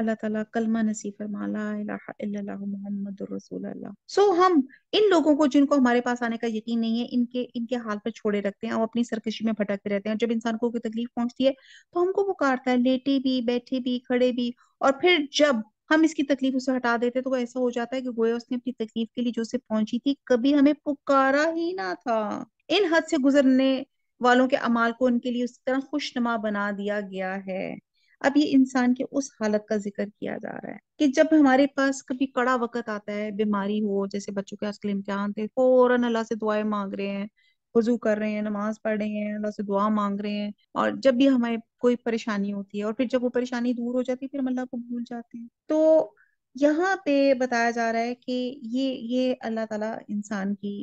اللہ تعالیٰ کلمہ نصیب فرما لا الہ الا اللہ محمد رسول اللہ. ہم ان لوگوں کو جن کو ہمارے پاس آنے کا یقین نہیں ہے ان کے حال پر چھوڑے رکھتے ہیں اور اپنی سرکشی میں بھٹکتے رہتے ہیں. جب انسان کو کوئی تکلیف پہنچتی ہے تو ہم کو پکارتا ہے، لیٹے بھی، بیٹھے بھی، کھڑے بھی. اور پھر جب ہم اس کی تکلیف اسے ہٹا دیتے ہیں تو وہ ایسا ہو جاتا ہے کہ گویا اس نے اپنی تکلیف کے لیے جو اسے پہنچی تھی کبھی ہمیں پکارا ہی نہ تھا. ان حد سے گزرنے والوں کے اعمال کو ان کے لیے اس طرح خوشنما بنا دیا گیا ہے. اب یہ انسان کے اس حالت کا ذکر کیا جا رہا ہے کہ جب ہمارے پاس کبھی کڑا وقت آتا ہے، بیماری ہو، جیسے بچوں کے آج کل امتحان تھے، فوراً اللہ سے دعائیں مانگ رہے ہیں، وضو کر رہے ہیں، نماز پڑھ رہے ہیں، اللہ سے دعا مانگ رہے ہیں. اور جب بھی ہمیں کوئی پریشانی ہوتی ہے اور پھر جب وہ پریشانی دور ہو جاتی ہے پھر ہم اللہ کو بھول جاتے ہیں. تو یہاں پہ بتایا جا رہا ہے کہ یہ اللہ تعالیٰ انسان کی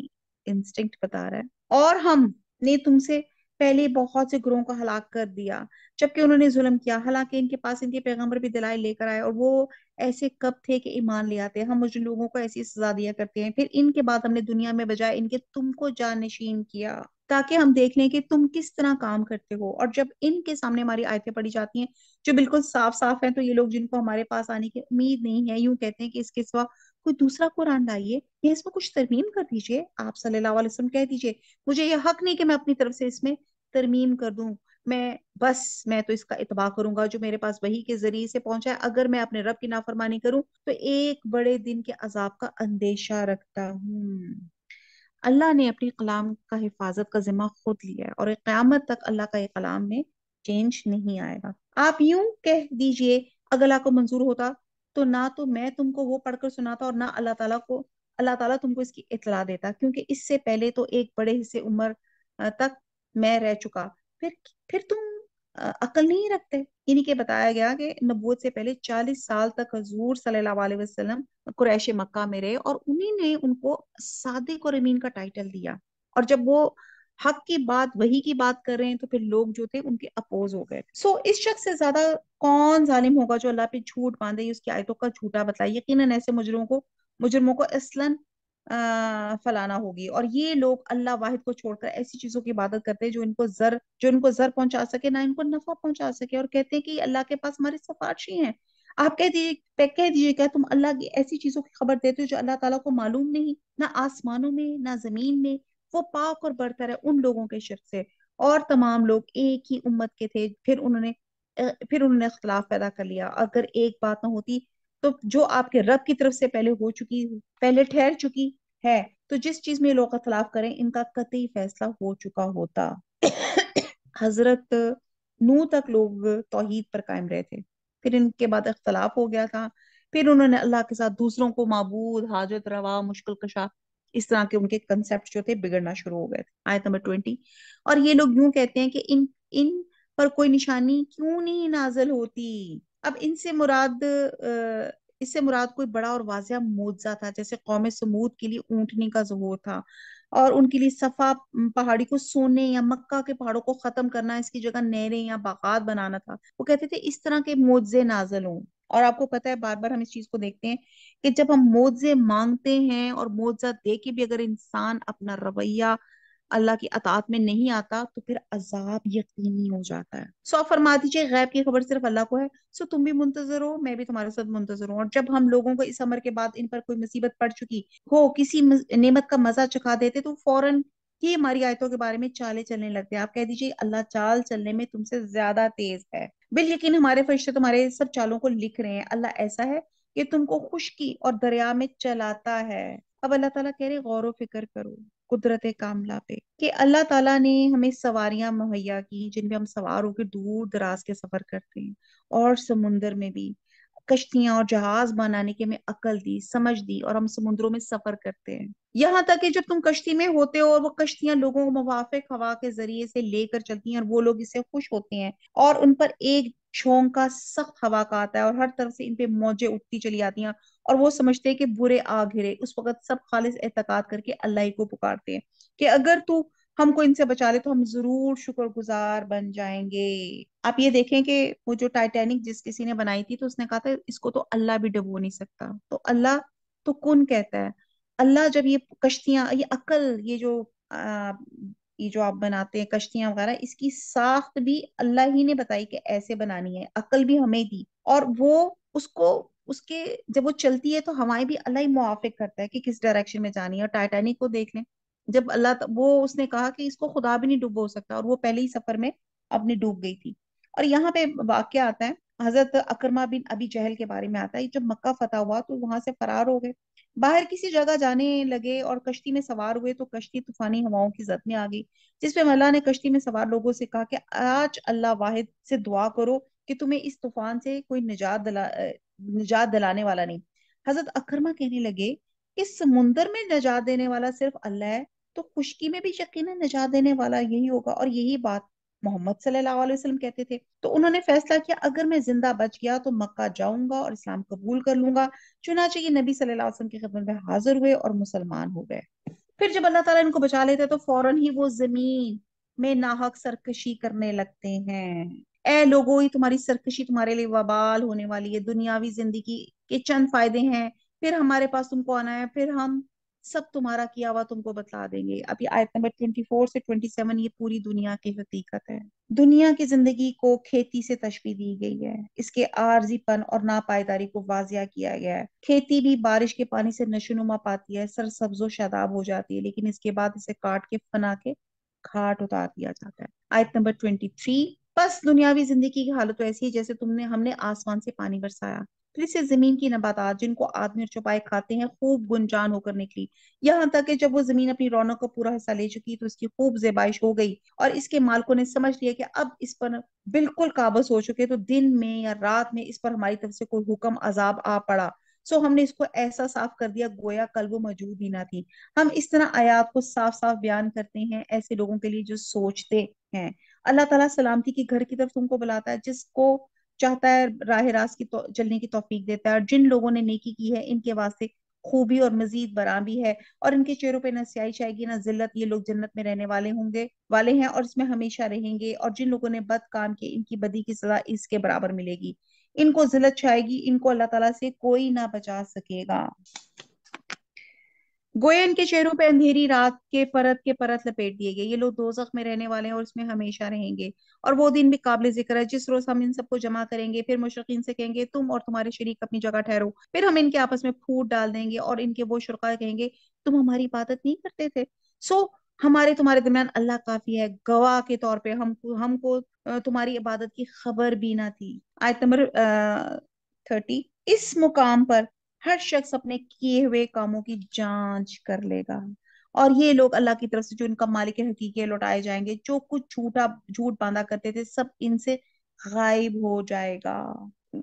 انسٹنکٹ بتا رہا ہے. اور ہم نے تم سے پہلے بہت سے گروہوں کا ہلاک کر دیا جبکہ انہوں نے ظلم کیا، حالانکہ ان کے پاس ان کے پیغمبر بھی دلائل لے کر آئے اور وہ ایسے کب تھے کہ ایمان لے آتے. ہم مجھ لوگوں کو ایسی سزا دیا کرتے ہیں، پھر ان کے بعد ہم نے دنیا میں بجائے ان کے تم کو جانشین کیا تاکہ ہم دیکھ لیں کہ تم کس طرح کام کرتے ہو. اور جب ان کے سامنے ہماری آیتیں پڑھی جاتی ہیں جو بالکل صاف صاف ہیں تو یہ لوگ جن کو ہمارے پاس آنے کی امید نہیں ہے یوں کہتے ہیں کہ اس کے سوا کوئی دوسرا قرآن لائیے یا اس میں کچھ ترمیم کر دیجئے. آپ صلی اللہ علیہ وسلم کہہ دیجئے مجھے یہ حق نہیں کہ میں اپنی طرف سے اس میں ترمیم کر دوں. میں تو اس کا اتباع کروں گا جو میرے پاس وحی کے ذریعے سے پہنچا ہے. اگر میں اپنے رب کی نافرمانی کروں تو ایک بڑے دن کے عذاب کا اندیشہ رکھتا ہوں. اللہ نے اپنی کلام کا حفاظت کا ذمہ خود لیا ہے اور قیامت تک اللہ کا یہ کلام میں چینج نہیں آئے گا. آپ یوں کہہ دیجئے اگر اللہ کو منظور ہوتا تو نہ تو میں تم کو وہ پڑھ کر سناتا اور نہ اللہ تعالیٰ تم کو اس کی اطلاع دیتا، کیونکہ اس سے پہلے تو ایک بڑے حصے عمر تک میں رہ چکا. پھر پھر تم عقل نہیں رکھتے. یعنی کہ بتایا گیا کہ نبوت سے پہلے 40 سال تک حضور صلی اللہ علیہ وسلم قریش مکہ میں رہے اور انہیں نے ان کو صادق اور امین کا ٹائٹل دیا. اور جب وہ حق کی بات وحی کی بات کر رہے ہیں تو پھر لوگ جو تھے ان کے اپوز ہو گئے. اس شخص سے زیادہ کون ظالم ہوگا جو اللہ پہ جھوٹ باندھے اس کی آیتوں کا جھوٹا بتائے. یقیناً ایسے مجرموں کو اصلاً فلانا ہوگی. اور یہ لوگ اللہ واحد کو چھوڑ کر ایسی چیزوں کی عبادت کرتے ہیں جو ان کو زر پہنچا سکے نہ ان کو نفع پہنچا سکے، اور کہتے ہیں کہ اللہ کے پاس ہمارے سفارشی ہیں. آپ کہہ دیجیے کیا تم اللہ کی ایسی چیزوں کی خبر دیتے ہو جو اللہ تعالیٰ کو معلوم نہیں؟ نہ آسمانوں میں نہ زمین میں، وہ پاک اور برتر ہے ان لوگوں کے شرک سے. اور تمام لوگ ایک ہی امت کے تھے، پھر انہوں نے اختلاف پیدا کر لیا. اگر ایک بات نہ ہوتی تو جو آپ کے رب کی طرف سے پہلے ٹھہر چکی ہے، تو جس چیز میں یہ لوگ اختلاف کریں ان کا قطعی فیصلہ ہو چکا ہوتا. حضرت نو تک لوگ توحید پر قائم رہے تھے، پھر ان کے بعد اختلاف ہو گیا تھا، پھر انہوں نے اللہ کے ساتھ دوسروں کو معبود، حاجت روا، مشکل کشا، اس طرح کے ان کے کنسپٹ جو تھے بگڑنا شروع ہو گئے تھے. آیت نمبر 20. اور یہ لوگ یوں کہتے ہیں کہ ان پر کوئی نشانی کیوں نہیں نازل ہوتی. اب اس سے مراد کوئی بڑا اور واضح معجزہ تھا، جیسے قوم سمود کے لیے اونٹنی کا ظہور تھا اور ان کے لیے صفا پہاڑی کو سونے یا مکہ کے پہاڑوں کو ختم کرنا، اس کی جگہ نہریں یا باغات بنانا تھا. وہ کہتے تھے اس طرح کے معجزے نازل ہوں. اور آپ کو پتہ ہے بار بار ہم اس چیز کو دیکھتے ہیں کہ جب ہم معجزے مانگتے ہیں اور معجزہ دے کے بھی اگر انسان اپنا رویہ اللہ کی اطاعت میں نہیں آتا تو پھر عذاب یقینی ہو جاتا ہے. فرما دیجئے غیب کی خبر صرف اللہ کو ہے، تم بھی منتظر ہو، میں بھی تمہارے ساتھ منتظر ہوں. اور جب ہم لوگوں کو اس امر کے بعد ان پر کوئی مصیبت پڑ چکی ہو کسی نعمت کا مزہ چکھا دیتے تو فوراً ہی ہماری آیتوں کے بارے میں چالیں چلنے لگتے ہیں. آپ کہہ دیجئے اللہ چال چلنے میں تم سے زیادہ تیز ہے، بالیقین ہمارے فرشتے تمہارے سب چالوں کو لکھ رہے ہیں. اللہ ایسا ہے کہ تم کو خشکی اور دریا میں چلاتا ہے. اب اللہ تعالیٰ کہہ رہے غور و فکر کرو قدرت کاملہ پہ کہ اللہ تعالیٰ نے ہمیں سواریاں مہیا کی جن پہ ہم سوار ہو کے دور دراز کے سفر کرتے ہیں، اور سمندر میں بھی کشتیاں اور جہاز بنانے کی ہمیں عقل دی، سمجھ دی، اور ہم سمندروں میں سفر کرتے ہیں. یہاں تک کہ جب تم کشتی میں ہوتے ہو اور وہ کشتیاں لوگوں کو موافق ہوا کے ذریعے سے لے کر چلتی ہیں اور وہ لوگ اس سے خوش ہوتے ہیں اور ان پر ایک جھونکا سخت ہوا کا آتا ہے اور ہر طرف سے ان پہ موجیں اٹھتی چلی آتی ہیں اور وہ سمجھتے ہیں کہ برے آ گھرے. اس وقت سب خالص اعتقاد کر کے اللہ ہی کو پکارتے ہیں کہ اگر تو ہم کو ان سے بچا لے تو ہم ضرور شکر گزار بن جائیں گے. آپ یہ دیکھیں کہ وہ جو ٹائٹینک جس کسی نے بنائی تھی تو اس نے کہا تھا اس کو تو اللہ بھی ڈبو نہیں سکتا. تو اللہ تو کون کہتا ہے. اللہ جب یہ کشتیاں، یہ عقل، یہ جو آپ بناتے ہیں کشتیاں وغیرہ، اس کی ساخت بھی اللہ ہی نے بتائی کہ ایسے بنانی ہے، عقل بھی ہمیں دی. اور وہ اس کو اس کے جب وہ چلتی ہے تو ہوائیں بھی اللہ ہی موافق کرتا ہے کہ کس ڈائریکشن میں جانی ہے. اور ٹائٹینک کو دیکھ لیں، جب وہ اس نے کہا کہ اس کو خدا بھی نہیں ڈبو سکتا، اور وہ پہلے ہی سفر میں اپنی ڈوب گئی تھی. اور یہاں پہ واقعہ آتا ہے حضرت اکرمہ بن ابی جہل کے بارے میں آتا ہے. جب مکہ فتح ہوا تو وہاں سے فرار ہو گئے، باہر کسی جگہ جانے لگے اور کشتی میں سوار ہوئے تو کشتی طوفانی ہواؤں کی زد میں آ گئی، جس پہ اللہ نے کشتی میں سوار لوگوں سے کہا کہ آج اللہ واحد سے دعا کرو کہ تمہیں اس طوفان سے کوئی نجات دلانے والا نہیں. حضرت اکرمہ کہنے لگے اس سمندر میں نجات دینے والا صرف اللہ ہے، تو خشکی میں بھی یقیناً نجات دینے والا یہی ہوگا. اور یہی بات محمد صلی اللہ علیہ وسلم کہتے تھے. تو انہوں نے فیصلہ کیا اگر میں زندہ بچ گیا تو مکہ جاؤں گا اور اسلام قبول کر لوں گا. چنانچہ یہ نبی صلی اللہ علیہ وسلم کی خدمت میں حاضر ہوئے اور مسلمان ہو گئے. پھر جب اللہ تعالیٰ ان کو بچا لیتے تو فوراً ہی وہ زمین میں ناحق سرکشی کرنے لگتے ہیں. اے لوگوں، یہ تمہاری سرکشی تمہارے لیے وبال ہونے والی ہے. دنیاوی زندگی کے چند فائدے ہیں، پھر ہمارے پاس تم کو آنا ہے، پھر ہم سب تمہارا کیا ہوا تم کو بتلا دیں گے. اب یہ آیت نمبر 24 سے 27 یہ پوری دنیا کی حقیقت ہے. دنیا کی زندگی کو کھیتی سے تشبیہ دی گئی ہے، اس کے عارضی پن اور ناپائیداری کو واضح کیا گیا ہے. کھیتی بھی بارش کے پانی سے نشوونما پاتی ہے، سرسبز و شاداب ہو جاتی ہے، لیکن اس کے بعد اسے کاٹ کے فنا کے گھاٹ اتار دیا جاتا ہے. آیت نمبر 23. بس دنیاوی زندگی کی حالت تو ایسی ہے جیسے ہم نے آسمان سے پانی برسایا، پھر اسے زمین کی نباتات جن کو آدمی اور چوپائے کھاتے ہیں خوب گنجان ہو کر نکلی، یہاں تک کہ جب وہ زمین اپنی رونق کا پورا حصہ لے چکی تو اس کی خوب زیبائش ہو گئی اور اس کے مالکوں نے سمجھ لیا کہ اب اس پر بالکل قابض ہو چکے. تو دن میں یا رات میں اس پر ہماری طرف سے کوئی حکم عذاب آ پڑا، سو ہم نے اس کو ایسا صاف کر دیا گویا کل وہ موجود ہی نہ تھی. ہم اس طرح آیات کو صاف صاف بیان کرتے ہیں ایسے لوگوں کے لیے جو سوچتے ہیں. اللہ تعالیٰ سلامتی کی گھر کی طرف تم کو بلاتا ہے، جس کو چاہتا ہے راہ راست کی چلنے کی توفیق دیتا ہے. اور جن لوگوں نے نیکی کی ہے ان کے واسطے خوبی اور مزید برآں بھی ہے، اور ان کے چہروں پہ نہ سیاہی چھائے گی نہ ذلت. یہ لوگ جنت میں رہنے والے ہیں اور اس میں ہمیشہ رہیں گے. اور جن لوگوں نے بد کام کیے ان کی بدی کی سزا اس کے برابر ملے گی. ان کو ذلت چھائے گی، ان کو اللہ تعالیٰ سے کوئی نہ بچا سکے گا. گویا ان کے چہروں پہ اندھیری رات کے پرت لپیٹ دیے گئے. یہ لوگ دوزخ میں رہنے والے ہیں اور اس میں ہمیشہ رہیں گے. اور وہ دن بھی قابل ذکر ہے جس روز ہم ان سب کو جمع کریں گے. پھر مشرکین سے کہیں گے تم اور تمہارے شریک اپنی جگہ ٹھہرو. پھر ہم ان کے آپس میں پھوٹ ڈال دیں گے اور ان کے وہ شرکا کہیں گے تم ہماری عبادت نہیں کرتے تھے، سو ہمارے تمہارے درمیان اللہ کافی ہے گواہ کے طور پہ. ہم کو تمہاری عبادت کی خبر بھی نہ تھی. آیت نمبر 30. اس مقام پر ہر شخص اپنے کیے ہوئے کاموں کی جانچ کر لے گا، اور یہ لوگ اللہ کی طرف سے جو ان کا مالک حقیقی لوٹائے جائیں گے. جو کچھ جھوٹ باندھا کرتے تھے سب ان سے غائب ہو جائے گا.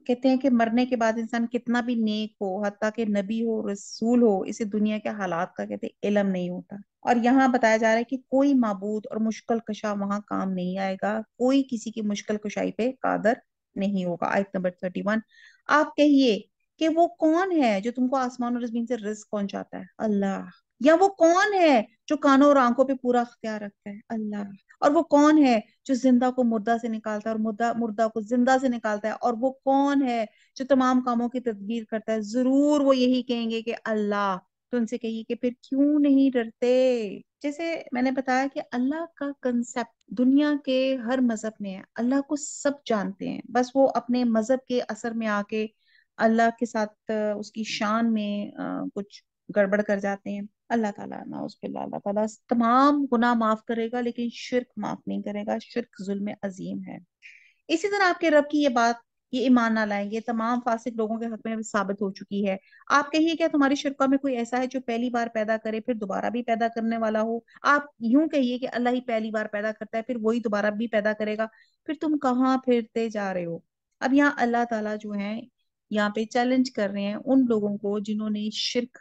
کہتے ہیں کہ مرنے کے بعد انسان کتنا بھی نیک ہو، حتیٰ کہ نبی ہو رسول ہو، اسے دنیا کے حالات کا کہتے ہیں علم نہیں ہوتا. اور یہاں بتایا جا رہا ہے کہ کوئی معبود اور مشکل کشا وہاں کام نہیں آئے گا، کوئی کسی کی مشکل کشائی پہ قادر نہیں ہوگا. آیت نمبر 31. آپ کہیے کہ وہ کون ہے جو تم کو آسمان اور زمین سے رزق پہنچاتا ہے؟ اللہ. یا وہ کون ہے جو کانوں اور آنکھوں پہ پورا اختیار رکھتا ہے؟ اللہ. اور وہ کون ہے جو زندہ کو مردہ سے نکالتا ہے اور مردہ کو زندہ سے نکالتا ہے؟ اور وہ کون ہے جو تمام کاموں کی تدبیر کرتا ہے؟ ضرور وہ یہی کہیں گے کہ اللہ. تو ان سے کہیے کہ پھر کیوں نہیں ڈرتے؟ جیسے میں نے بتایا کہ اللہ کا کنسپٹ دنیا کے ہر مذہب میں ہے. اللہ کو سب جانتے ہیں، بس وہ اپنے مذہب کے اثر میں آ کے اللہ کے ساتھ اس کی شان میں کچھ گڑبڑ کر جاتے ہیں. اللہ تعالیٰ نعوذ باللہ، اللہ تعالیٰ تمام گناہ معاف کرے گا لیکن شرک معاف نہیں کرے گا. شرک ظلم عظیم ہے. اسی طرح آپ کے رب کی یہ بات، یہ ایمان نہ لائیں گے، تمام فاسق لوگوں کے حق میں ثابت ہو چکی ہے. آپ کہیے کیا تمہاری شرکا میں کوئی ایسا ہے جو پہلی بار پیدا کرے پھر دوبارہ بھی پیدا کرنے والا ہو؟ آپ یوں کہیے کہ اللہ ہی پہلی بار پیدا کرتا ہے پھر وہی دوبارہ بھی پیدا کرے گا، پھر تم کہاں پھرتے جا رہے ہو؟ اب یہاں اللہ تعالیٰ جو ہے یہاں پہ چیلنج کر رہے ہیں ان لوگوں کو جنہوں نے شرک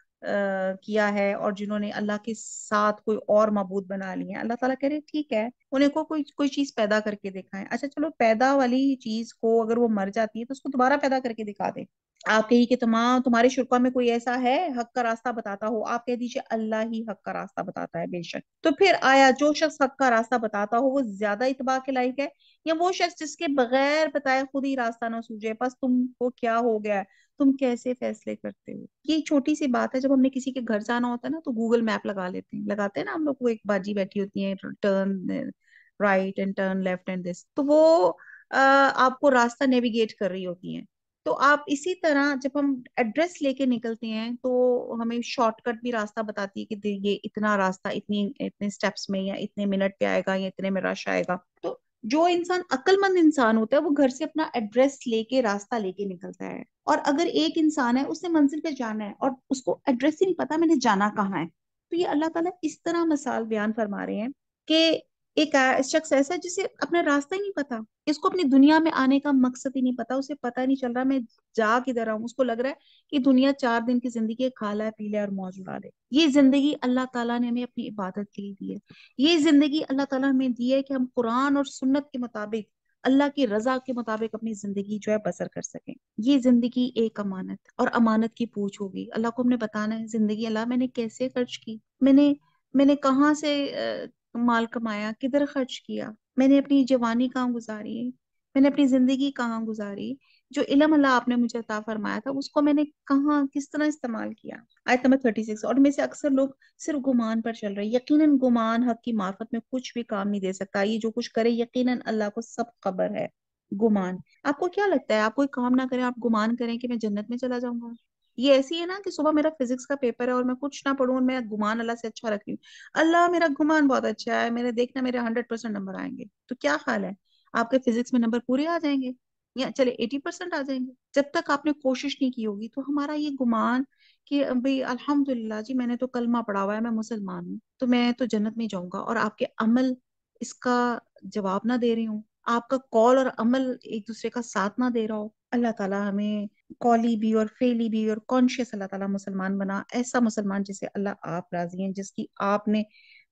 کیا ہے اور جنہوں نے اللہ کے ساتھ کوئی اور معبود بنا لی ہے. اللہ تعالیٰ کہہ رہے ٹھیک ہے انہیں کو کوئی چیز پیدا کر کے دکھائیں. اچھا چلو پیدا والی چیز کو اگر وہ مر جاتی ہے تو اس کو دوبارہ پیدا کر کے دکھا دیں. آپ کہیے کہ تمہارے شرکا میں کوئی ایسا ہے حق کا راستہ بتاتا ہو؟ آپ کہہ دیجئے اللہ ہی حق کا راستہ بتاتا ہے بے شک. تو پھر آیا جو شخص حق کا راستہ بتاتا ہو وہ زیادہ اتباع کے لائق ہے یا وہ شخص جس کے بغیر بتائے خود ہی راستہ نہ سوجے؟ بس تم کو کیا ہو گیا ہے، تم کیسے فیصلے کرتے ہو؟ یہ چھوٹی سی بات ہے. جب ہم نے کسی کے گھر جانا ہوتا ہے نا تو گوگل میپ لگا لیتے ہیں، لگاتے ہیں نا ہم لوگ. وہ ایک باجی بیٹھی ہوتی ہے، turn right and turn left and this, تو وہ آپ کو راستہ نیویگیٹ کر رہی ہوتی ہیں. تو آپ اسی طرح جب ہم ایڈریس لے کے نکلتے ہیں تو ہمیں شارٹ کٹ بھی راستہ بتاتی ہے کہ یہ اتنا راستہ اتنے سٹیپس میں یا اتنے منٹ پہ آئے گا یا اتنے میں رش آئے گا. تو جو انسان عقل مند انسان ہوتا ہے وہ گھر سے اپنا ایڈریس لے کے راستہ لے کے نکلتا ہے. اور اگر ایک انسان ہے اس نے منزل پہ جانا ہے اور اس کو ایڈریس ہی نہیں پتا میں نے جانا کہاں ہے, تو یہ اللہ تعالیٰ اس طرح مثال بیان فرما رہے ہیں کہ ایک شخص ایسا ہے جسے اپنا راستہ ہی نہیں پتا, اس کو اپنی دنیا میں آنے کا مقصد ہی نہیں پتا, اسے پتا ہی نہیں چل رہا میں جا کدھر آؤں. اس کو لگ رہا ہے کہ دنیا 4 دن کی زندگی ہے, کھا لے پی لے اور موج اڑا لے. یہ زندگی اللہ تعالیٰ نے ہمیں اپنی عبادت کے لیے دی ہے. یہ زندگی اللہ تعالیٰ ہمیں دی ہے کہ ہم قرآن اور سنت کے مطابق اللہ کی رضا کے مطابق اپنی زندگی جو ہے بسر کر سکیں. یہ زندگی ایک امانت اور امانت کی پوچھ ہوگی. اللہ کو ہم نے بتانا ہے زندگی اللہ میں نے کیسے خرچ کی, میں نے کہاں سے مال کمایا, کدھر خرچ کیا, میں نے اپنی جوانی کہاں گزاری, میں نے اپنی زندگی کہاں گزاری, جو علم اللہ آپ نے مجھے عطا فرمایا تھا اس کو میں نے کہاں کس طرح استعمال کیا. آیت نمبر 36. اور میں سے اکثر لوگ صرف گمان پر چل رہے ہیں. یقیناً گمان حق کی معرفت میں کچھ بھی کام نہیں دے سکتا. یہ جو کچھ کرے یقیناً اللہ کو سب خبر ہے. گمان, آپ کو کیا لگتا ہے آپ کوئی کام نہ کریں آپ گمان کریں کہ میں جنت میں چلا جاؤں گا؟ یہ ایسی ہے نا کہ صبح میرا فزکس کا پیپر ہے اور میں کچھ نہ پڑھوں اور میں گمان اللہ سے اچھا رکھ رہی ہوں, اللہ میرا گمان بہت اچھا ہے, میرے دیکھنا میرے 100% نمبر آئیں گے. تو کیا خیال ہے آپ کے فزکس میں نمبر پورے آ جائیں گے یا چلے 80% آ جائیں گے؟ جب تک آپ نے کوشش نہیں کی ہوگی. تو ہمارا یہ گمان کہ بھئی الحمدللہ جی میں نے تو کلمہ پڑھا ہوا ہے, میں مسلمان ہوں تو میں تو جنت میں جاؤں گا, اور آپ کے عمل اس کا جواب نہ دے رہی ہوں, آپ کا قول اور عمل ایک دوسرے کا ساتھ نہ دے رہا ہو. اللہ تعالیٰ ہمیں قولی بھی اور فعلی بھی اور کانشیس اللہ تعالیٰ مسلمان بنا, ایسا مسلمان جسے اللہ آپ راضی ہیں, جس کی آپ نے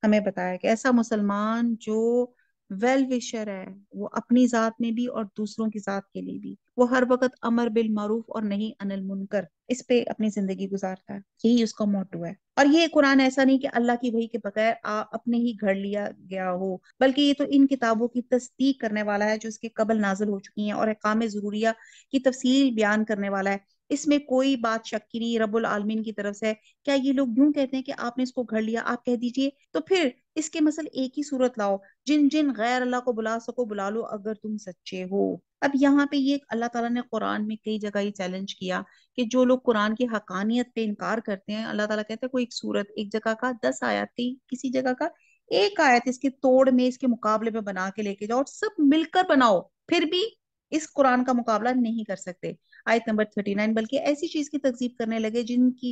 ہمیں بتایا کہ ایسا مسلمان جو ویل وشر ہے, وہ اپنی ذات میں بھی اور دوسروں کی ذات کے لیے بھی, وہ ہر وقت امر بالمعروف اور نہیں عن المنکر اس پہ اپنی زندگی گزارتا ہے. یہی اس کا موٹو ہے. اور یہ قرآن ایسا نہیں کہ اللہ کی وحی کے بغیر اپنے ہی گھڑ لیا گیا ہو, بلکہ یہ تو ان کتابوں کی تصدیق کرنے والا ہے جو اس کے قبل نازل ہو چکی ہیں, اور احکام ضروریہ کی تفصیل بیان کرنے والا ہے. اس میں کوئی بات شک کی نہیں, رب العالمین کی طرف سے. کیا یہ لوگ یوں کہتے ہیں کہ آپ نے اس کو گھڑ لیا؟ آپ کہہ دیجئے تو پھر اس کے مثل ایک ہی صورت لاؤ, جن جن غیر اللہ کو بلا سکو بلا لو اگر تم سچے ہو. اب یہاں پہ یہ اللہ تعالیٰ نے قرآن میں کئی جگہ یہ چیلنج کیا کہ جو لوگ قرآن کی حقانیت پہ انکار کرتے ہیں, اللہ تعالیٰ کہتے ہیں کوئی ایک صورت ایک جگہ کا 10 آیات تھی, کسی جگہ کا ایک آیت اس کے توڑ میں اس کے مقابلے میں بنا کے لے کے جاؤ اور سب مل کر بناؤ, پھر بھی اس قرآن کا مقابلہ نہیں کر سکتے. آیت نمبر 39. بلکہ ایسی چیز کی تکذیب کرنے لگے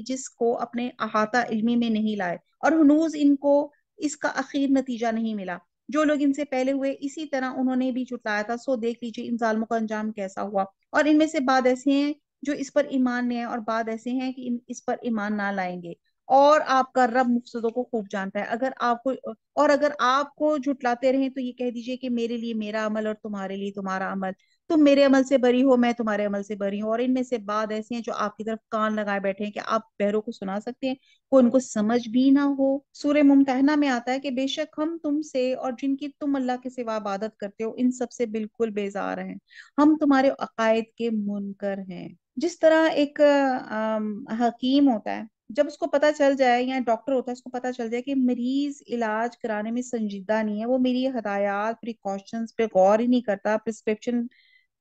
جس کو اپنے احاطہ علمی میں نہیں لائے, اور ہنوز ان کو اس کا اخیر نتیجہ نہیں ملا. جو لوگ ان سے پہلے ہوئے اسی طرح انہوں نے بھی جھٹلایا تھا, سو دیکھ لیجیے ان ظالموں کا انجام کیسا ہوا. اور ان میں سے بعض ایسے ہیں جو اس پر ایمان لے ہیں, اور بعض ایسے ہیں کہ اس پر ایمان نہ لائیں گے. اور آپ کا رب مفسدوں کو خوب جانتا ہے. اگر آپ کو جھٹلاتے رہیں تو یہ کہہ دیجئے کہ میرے لیے میرا عمل اور تمہارے لیے تمہارا عمل, تم میرے عمل سے بری ہو میں تمہارے عمل سے بری ہوں. اور ان میں سے بعض ایسے ہیں جو آپ کی طرف کان لگائے بیٹھے ہیں کہ آپ بہروں کو سنا سکتے ہیں, کو ان کو سمجھ بھی نہ ہو. سورہ ممتحنہ میں آتا ہے کہ بے شک ہم تم سے اور جن کی تم اللہ کے سوا عبادت کرتے ہو ان سب سے بالکل بیزار ہیں, ہم تمہارے عقائد کے منکر ہیں. جس طرح ایک حکیم ہوتا ہے, جب اس کو پتا چل جائے, یا ڈاکٹر ہوتا ہے اس کو پتا چل جائے کہ مریض علاج کرانے میں سنجیدہ نہیں ہے, وہ میری ہدایات پریکاشنز پہ غور ہی نہیں کرتا, پرسکرپشن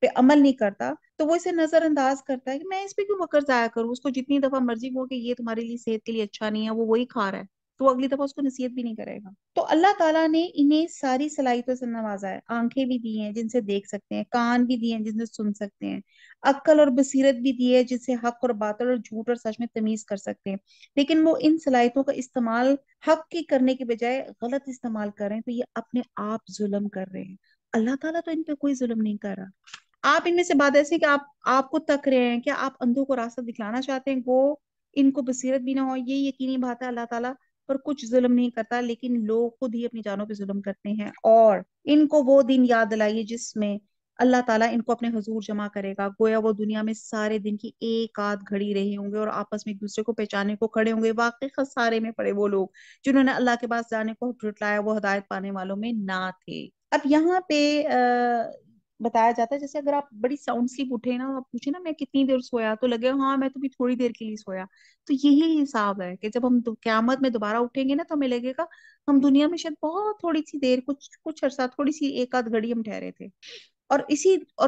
پہ عمل نہیں کرتا, تو وہ اسے نظر انداز کرتا ہے کہ میں اس پہ کیوں وقت ضائع کروں. اس کو جتنی دفعہ مرضی ہو کہ یہ تمہارے لیے صحت کے لیے اچھا نہیں ہے, وہ وہی کھا رہا ہے, تو وہ اگلی دفعہ اس کو نصیحت بھی نہیں کرے گا. تو اللہ تعالیٰ نے انہیں ساری صلاحیتوں سے نوازا ہے, آنکھیں بھی دی ہیں جن سے دیکھ سکتے ہیں, کان بھی دیے ہیں جن سے سن سکتے ہیں, عقل اور بصیرت بھی دی ہے جن سے حق اور باطل اور جھوٹ اور سچ میں تمیز کر سکتے ہیں. لیکن وہ ان صلاحیتوں کا استعمال حق کی کرنے کے بجائے غلط استعمال کر رہے ہیں, تو یہ اپنے آپ ظلم کر رہے ہیں. اللہ تعالیٰ تو ان پہ کوئی ظلم نہیں کر رہا. آپ ان میں سے بات ایسے کہ آپ کو تک رہے ہیں, کیا آپ اندھوں کو راستہ دکھلانا چاہتے ہیں, وہ ان کو بصیرت بھی نہ ہو. یہ یقینی بات ہے اللہ تعالیٰ پر کچھ ظلم نہیں کرتا, لیکن لوگ خود ہی اپنی جانوں پہ ظلم کرتے ہیں. اور ان کو وہ دن یاد دلائیے جس میں اللہ تعالیٰ ان کو اپنے حضور جمع کرے گا, گویا وہ دنیا میں سارے دن کی ایک آدھ گھڑی رہے ہوں گے اور آپس میں ایک دوسرے کو پہچانے کو کھڑے ہوں گے. واقعی خسارے میں پڑے وہ لوگ جنہوں نے اللہ کے پاس جانے کو جھٹلایا, وہ ہدایت پانے والوں میں نہ تھے. اب یہاں پہ بتایا جاتا ہے جیسے اگر آپ بڑی ساؤنڈ سلیپ اٹھے نا, آپ پوچھے نا میں کتنی دیر سویا, تو لگے ہاں میں تو بھی تھوڑی دیر کے لیے سویا. تو یہی حساب ہے کہ جب ہم قیامت میں دوبارہ اٹھیں گے نا, تو ہمیں لگے گا ہم دنیا میں شاید بہت تھوڑی سی دیر, کچھ عرصہ, تھوڑی سی ایک آدھ گھڑی ہم ٹھہرے تھے. اور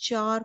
4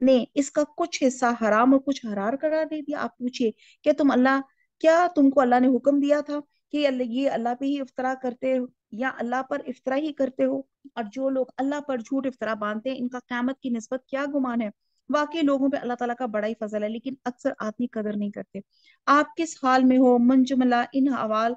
نے اس کا کچھ حصہ حرام اور کچھ حلال قرار دے دیا؟ آپ پوچھیے کیا تم کو اللہ نے حکم دیا تھا کہ یہ اللہ پہ ہی افطرا کرتے ہو یا اللہ پر افطرا ہی کرتے ہو؟ اور جو لوگ اللہ پر جھوٹ افطرا باندھتے ہیں ان کا قیامت کی نسبت کیا گمان ہے؟ واقعی لوگوں پہ اللہ تعالیٰ کا بڑا ہی فضل ہے، لیکن اکثر آدمی قدر نہیں کرتے۔ آپ کس حال میں ہو منجملہ ان حوال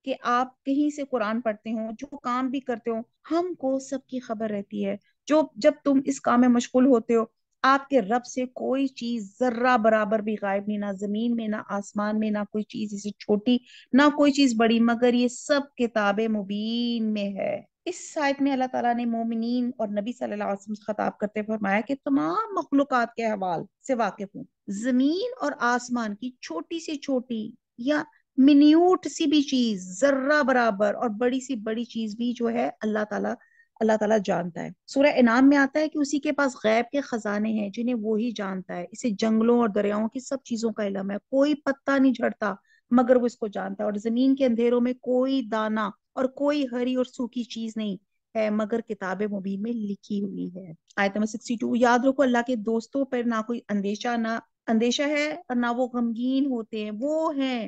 کہ آپ کہیں سے قرآن پڑھتے ہو، جو کام بھی کرتے ہو، ہم کو سب کی خبر رہتی ہے۔ جب تم اس کام میں مشغول ہوتے ہو، آپ کے رب سے کوئی چیز ذرہ برابر بھی غائب نہیں، نہ زمین میں، نہ آسمان میں، نہ کوئی چیز اسے چھوٹی، نہ کوئی چیز بڑی، مگر یہ سب کتاب مبین میں ہے۔ اس آیت میں اللہ تعالیٰ نے مومنین اور نبی صلی اللہ علیہ وسلم سے خطاب کرتے فرمایا کہ تمام مخلوقات کے احوال سے واقف ہوں۔ زمین اور آسمان کی چھوٹی سی چھوٹی یا منیوٹ سی بھی چیز، ذرہ برابر، اور بڑی سی بڑی چیز بھی جو ہے اللہ تعالیٰ جانتا ہے۔ سورہ انعام میں آتا ہے کہ اسی کے پاس غیب کے خزانے ہیں جنہیں وہی جانتا ہے، اسے جنگلوں اور دریاؤں کی سب چیزوں کا علم ہے، کوئی پتا نہیں جھڑتا مگر وہ اس کو جانتا ہے، اور زمین کے اندھیروں میں کوئی دانا اور کوئی ہری اور سوکھی چیز نہیں ہے مگر کتاب مبین میں لکھی ہوئی ہے۔ آیت نمبر 62، یاد رکھو اللہ کے دوستوں پر نہ کوئی اندیشہ ہے اور نہ وہ غمگین ہوتے ہیں، وہ ہیں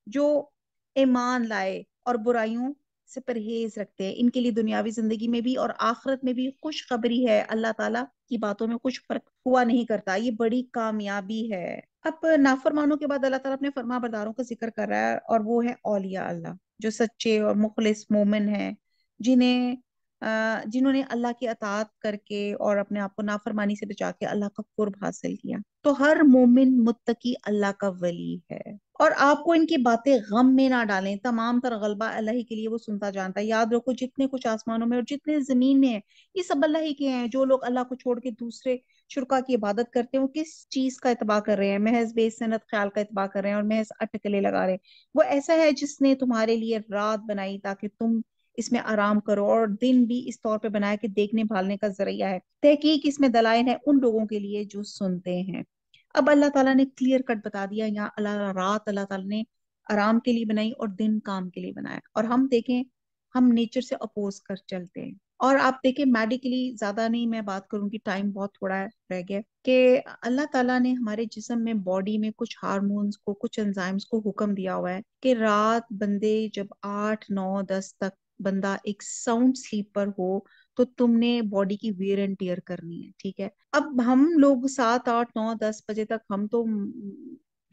جو ایمان لائے اور برائیوں سے پرہیز رکھتے ہیں، ان کے لیے دنیاوی زندگی میں بھی اور آخرت میں بھی خوشخبری ہے۔ اللہ تعالیٰ کی باتوں میں کچھ فرق ہوا نہیں کرتا، یہ بڑی کامیابی ہے۔ اب نافرمانوں کے بعد اللہ تعالیٰ اپنے فرما برداروں کا ذکر کر رہا ہے، اور وہ ہے اولیاء اللہ، جو سچے اور مخلص مومن ہیں، جنہوں نے اللہ کی اطاعت کر کے اور اپنے آپ کو نافرمانی سے بچا کے اللہ کا قرب حاصل کیا۔ تو ہر مومن متقی اللہ کا ولی ہے، اور آپ کو ان کی باتیں غم میں نہ ڈالیں، تمام تر غلبہ اللہ ہی کے لیے، وہ سنتا جانتا ہے۔ یاد رکھو جتنے کچھ آسمانوں میں اور جتنے زمین میں ہیں، یہ سب اللہ ہی کے ہیں۔ جو لوگ اللہ کو چھوڑ کے دوسرے شرکا کی عبادت کرتے ہیں، وہ کس چیز کا اتباع کر رہے ہیں؟ محض بے سنت خیال کا اتباع کر رہے ہیں اور محض اٹکلے لگا رہے ہیں۔ وہ ایسا ہے جس نے تمہارے لیے رات بنائی تاکہ تم اس میں آرام کرو، اور دن بھی اس طور پہ بنایا کہ دیکھنے بھالنے کا ذریعہ ہے۔ تحقیق اس میں دلائل ہے ان لوگوں کے لیے جو سنتے ہیں۔ اب اللہ تعالیٰ نے کلیئر کٹ بتا دیا، یہاں اللہ تعالیٰ نے آرام کے لیے بنائی اور دن کام کے لیے بنایا، اور ہم دیکھیں ہم نیچر سے اپوز کر چلتے ہیں۔ اور آپ دیکھیں میڈیکلی، زیادہ نہیں میں بات کروں گی، ٹائم بہت تھوڑا رہ گیا، کہ اللہ تعالیٰ نے ہمارے جسم میں، باڈی میں کچھ ہارمونز کو، کچھ انزائمز کو حکم دیا ہوا ہے کہ رات بندے جب 8 9 10 تک بندہ ایک ساؤنڈ سلیپ پر ہو تو تم نے باڈی کی ویئر اینڈ ٹیئر کرنی ہے، ٹھیک ہے؟ اب ہم لوگ 7 8 9 10 بجے تک ہم تو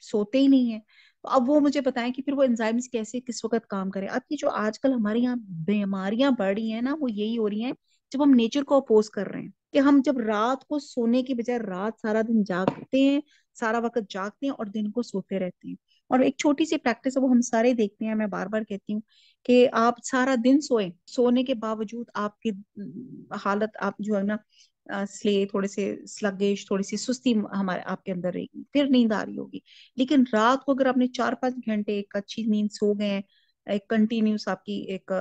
سوتے ہی نہیں ہیں، تو اب وہ مجھے بتائیں کہ پھر وہ انزائمز کیسے کس وقت کام کریں۔ اب یہ جو آج کل ہمارے یہاں بیماریاں بڑھ رہی ہیں نا، وہ یہی ہو رہی ہیں جب ہم نیچر کو اپوز کر رہے ہیں، کہ ہم جب رات کو سونے کی بجائے رات سارا دن جاگتے ہیں، سارا وقت جاگتے ہیں اور دن کو سوتے رہتے ہیں۔ اور ایک چھوٹی سی پریکٹس ہے، وہ ہم سارے دیکھتے ہیں، میں بار بار کہتی ہوں کہ آپ سارا دن سونے کے باوجود آپ کی حالت، آپ جو ہے نا تھوڑے سے سلگش، تھوڑی سی سستی ہمارے آپ کے اندر رہے گی، پھر نیند آ رہی ہوگی۔ لیکن رات کو اگر آپ نے 4 5 گھنٹے ایک اچھی نیند سو گئے ہیں، ایک کنٹینیوس آپ کی ایک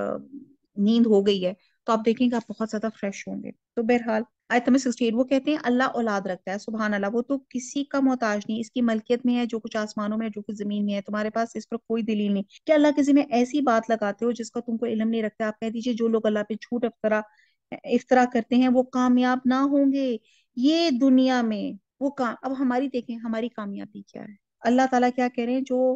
نیند ہو گئی ہے، تو آپ دیکھیں گے آپ بہت زیادہ فریش ہوں گے۔ تو بہرحال آیت نمبر 68 وہ کہتے ہیں اللہ اولاد رکھتا ہے، سبحان اللہ، وہ تو کسی کا محتاج نہیں، اس کی ملکیت میں ہے جو کچھ آسمانوں میں ہے، جو کچھ زمین میں ہے، تمہارے پاس اس پر کوئی دلیل نہیں کہ اللہ کے ذمہ ایسی بات لگاتے ہو جس کا تم کو علم نہیں رکھتا۔ آپ کہہ دیجئے جو لوگ اللہ پہ جھوٹ افطرا کرتے ہیں وہ کامیاب نہ ہوں گے یہ دنیا میں۔ اب ہماری دیکھیں ہماری کامیابی کیا ہے، اللہ تعالیٰ کیا کہہ رہے ہیں؟ جو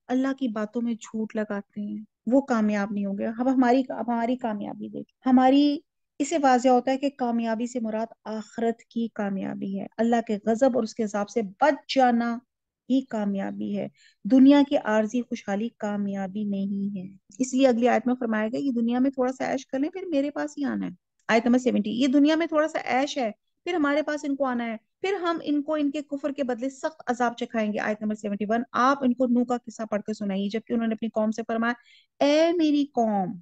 اللہ کی باتوں میں جھوٹ لگاتے ہیں وہ کامیاب نہیں ہوں گے۔ اب ہماری کامیابی دیکھ، ہماری اس سے واضح ہوتا ہے کہ کامیابی سے مراد آخرت کی کامیابی ہے، اللہ کے غضب اور اس کے عذاب سے بچ جانا ہی کامیابی ہے۔ دنیا کی عارضی خوشحالی کامیابی نہیں ہے۔ اس لیے اگلی آیت میں فرمایا گیا یہ دنیا میں تھوڑا سا عیش کر لیں پھر میرے پاس ہی آنا ہے۔ آیت نمبر 70، یہ دنیا میں تھوڑا سا عیش ہے پھر ہمارے پاس ان کو آنا ہے، پھر ہم ان کو ان کے کفر کے بدلے سخت عذاب چکھائیں گے۔ آیت نمبر 71، آپ ان کو نوح کا قصہ پڑھ کے سنائیے جبکہ انہوں نے اپنی قوم سے فرمایا اے میری قوم۔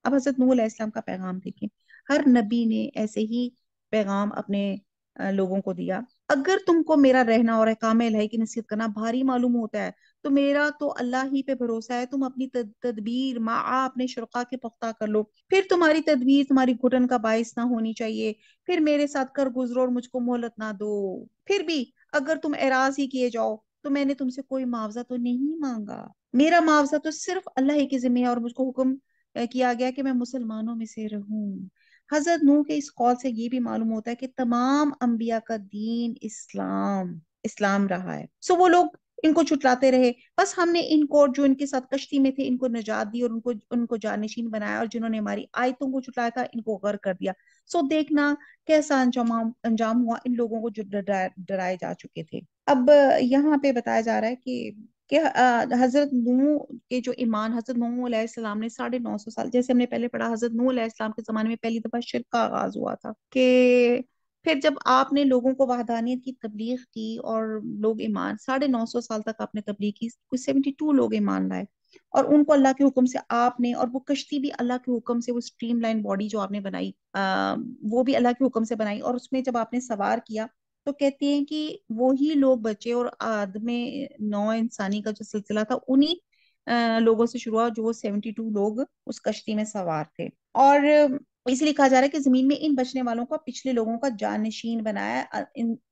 اب حضرت نوح علیہ السلام کا پیغام دیکھیں، ہر نبی نے ایسے ہی پیغام اپنے لوگوں کو دیا، اگر تم کو میرا رہنا اور احکام الہی کی نصیحت کرنا بھاری معلوم ہوتا ہے تو میرا تو اللہ ہی پہ بھروسہ ہے، تم اپنی تدبیر مع اپنے شرکا کے پختہ کر لو، پھر تمہاری تدبیر تمہاری گھٹن کا باعث نہ ہونی چاہیے، پھر میرے ساتھ کر گزرو اور مجھ کو مہلت نہ دو۔ پھر بھی اگر تم اعراض ہی کیے جاؤ تو میں نے تم سے کوئی معاوضہ تو نہیں مانگا، میرا معاوضہ تو صرف اللہ ہی کے ذمہ ہے، اور مجھ کو حکم کیا گیا کہ میں مسلمانوں میں سے رہوں۔ حضرت نوح کے اس قول سے یہ بھی معلوم ہوتا ہے کہ تمام انبیاء کا دین اسلام رہا ہے. سو وہ لوگ ان کو چھٹلاتے رہے، بس ہم نے ان کو جو ان کے ساتھ کشتی میں تھے ان کو نجات دی اور ان کو جانشین بنایا، اور جنہوں نے ہماری آیتوں کو چھٹلایا تھا ان کو غرق کر دیا. سو دیکھنا کیسا انجام ہوا ان لوگوں کو جو ڈرائے جا چکے تھے. اب یہاں پہ بتایا جا رہا ہے کہ حضرت نوح کے جو ایمان، حضرت نوح علیہ السلام نے 950 سال، جیسے ہم نے پہلے پڑھا، حضرت نوح علیہ السلام کے زمانے میں پہلی دفعہ شرک کا آغاز ہوا تھا. کہ پھر جب آپ نے لوگوں کو وحدانیت کی تبلیغ کی اور لوگ ایمان 950 سال تک آپ نے تبلیغ کی، کچھ 72 لوگ ایمان لائے، اور ان کو اللہ کے حکم سے آپ نے، اور وہ کشتی بھی اللہ کے حکم سے، وہ سٹریم لائن باڈی جو آپ نے بنائی وہ بھی اللہ کے حکم سے بنائی، اور اس میں جب آپ نے سوار کیا تو کہتے ہیں کہ وہی لوگ بچے، اور آدم نو انسانی کا جو سلسلہ تھا انہی لوگوں سے شروع ہوا جو وہ 72 لوگ اس کشتی میں سوار تھے. اور اس لیے کہا جا رہا ہے کہ زمین میں ان بچنے والوں کا پچھلے لوگوں کا جانشین بنایا.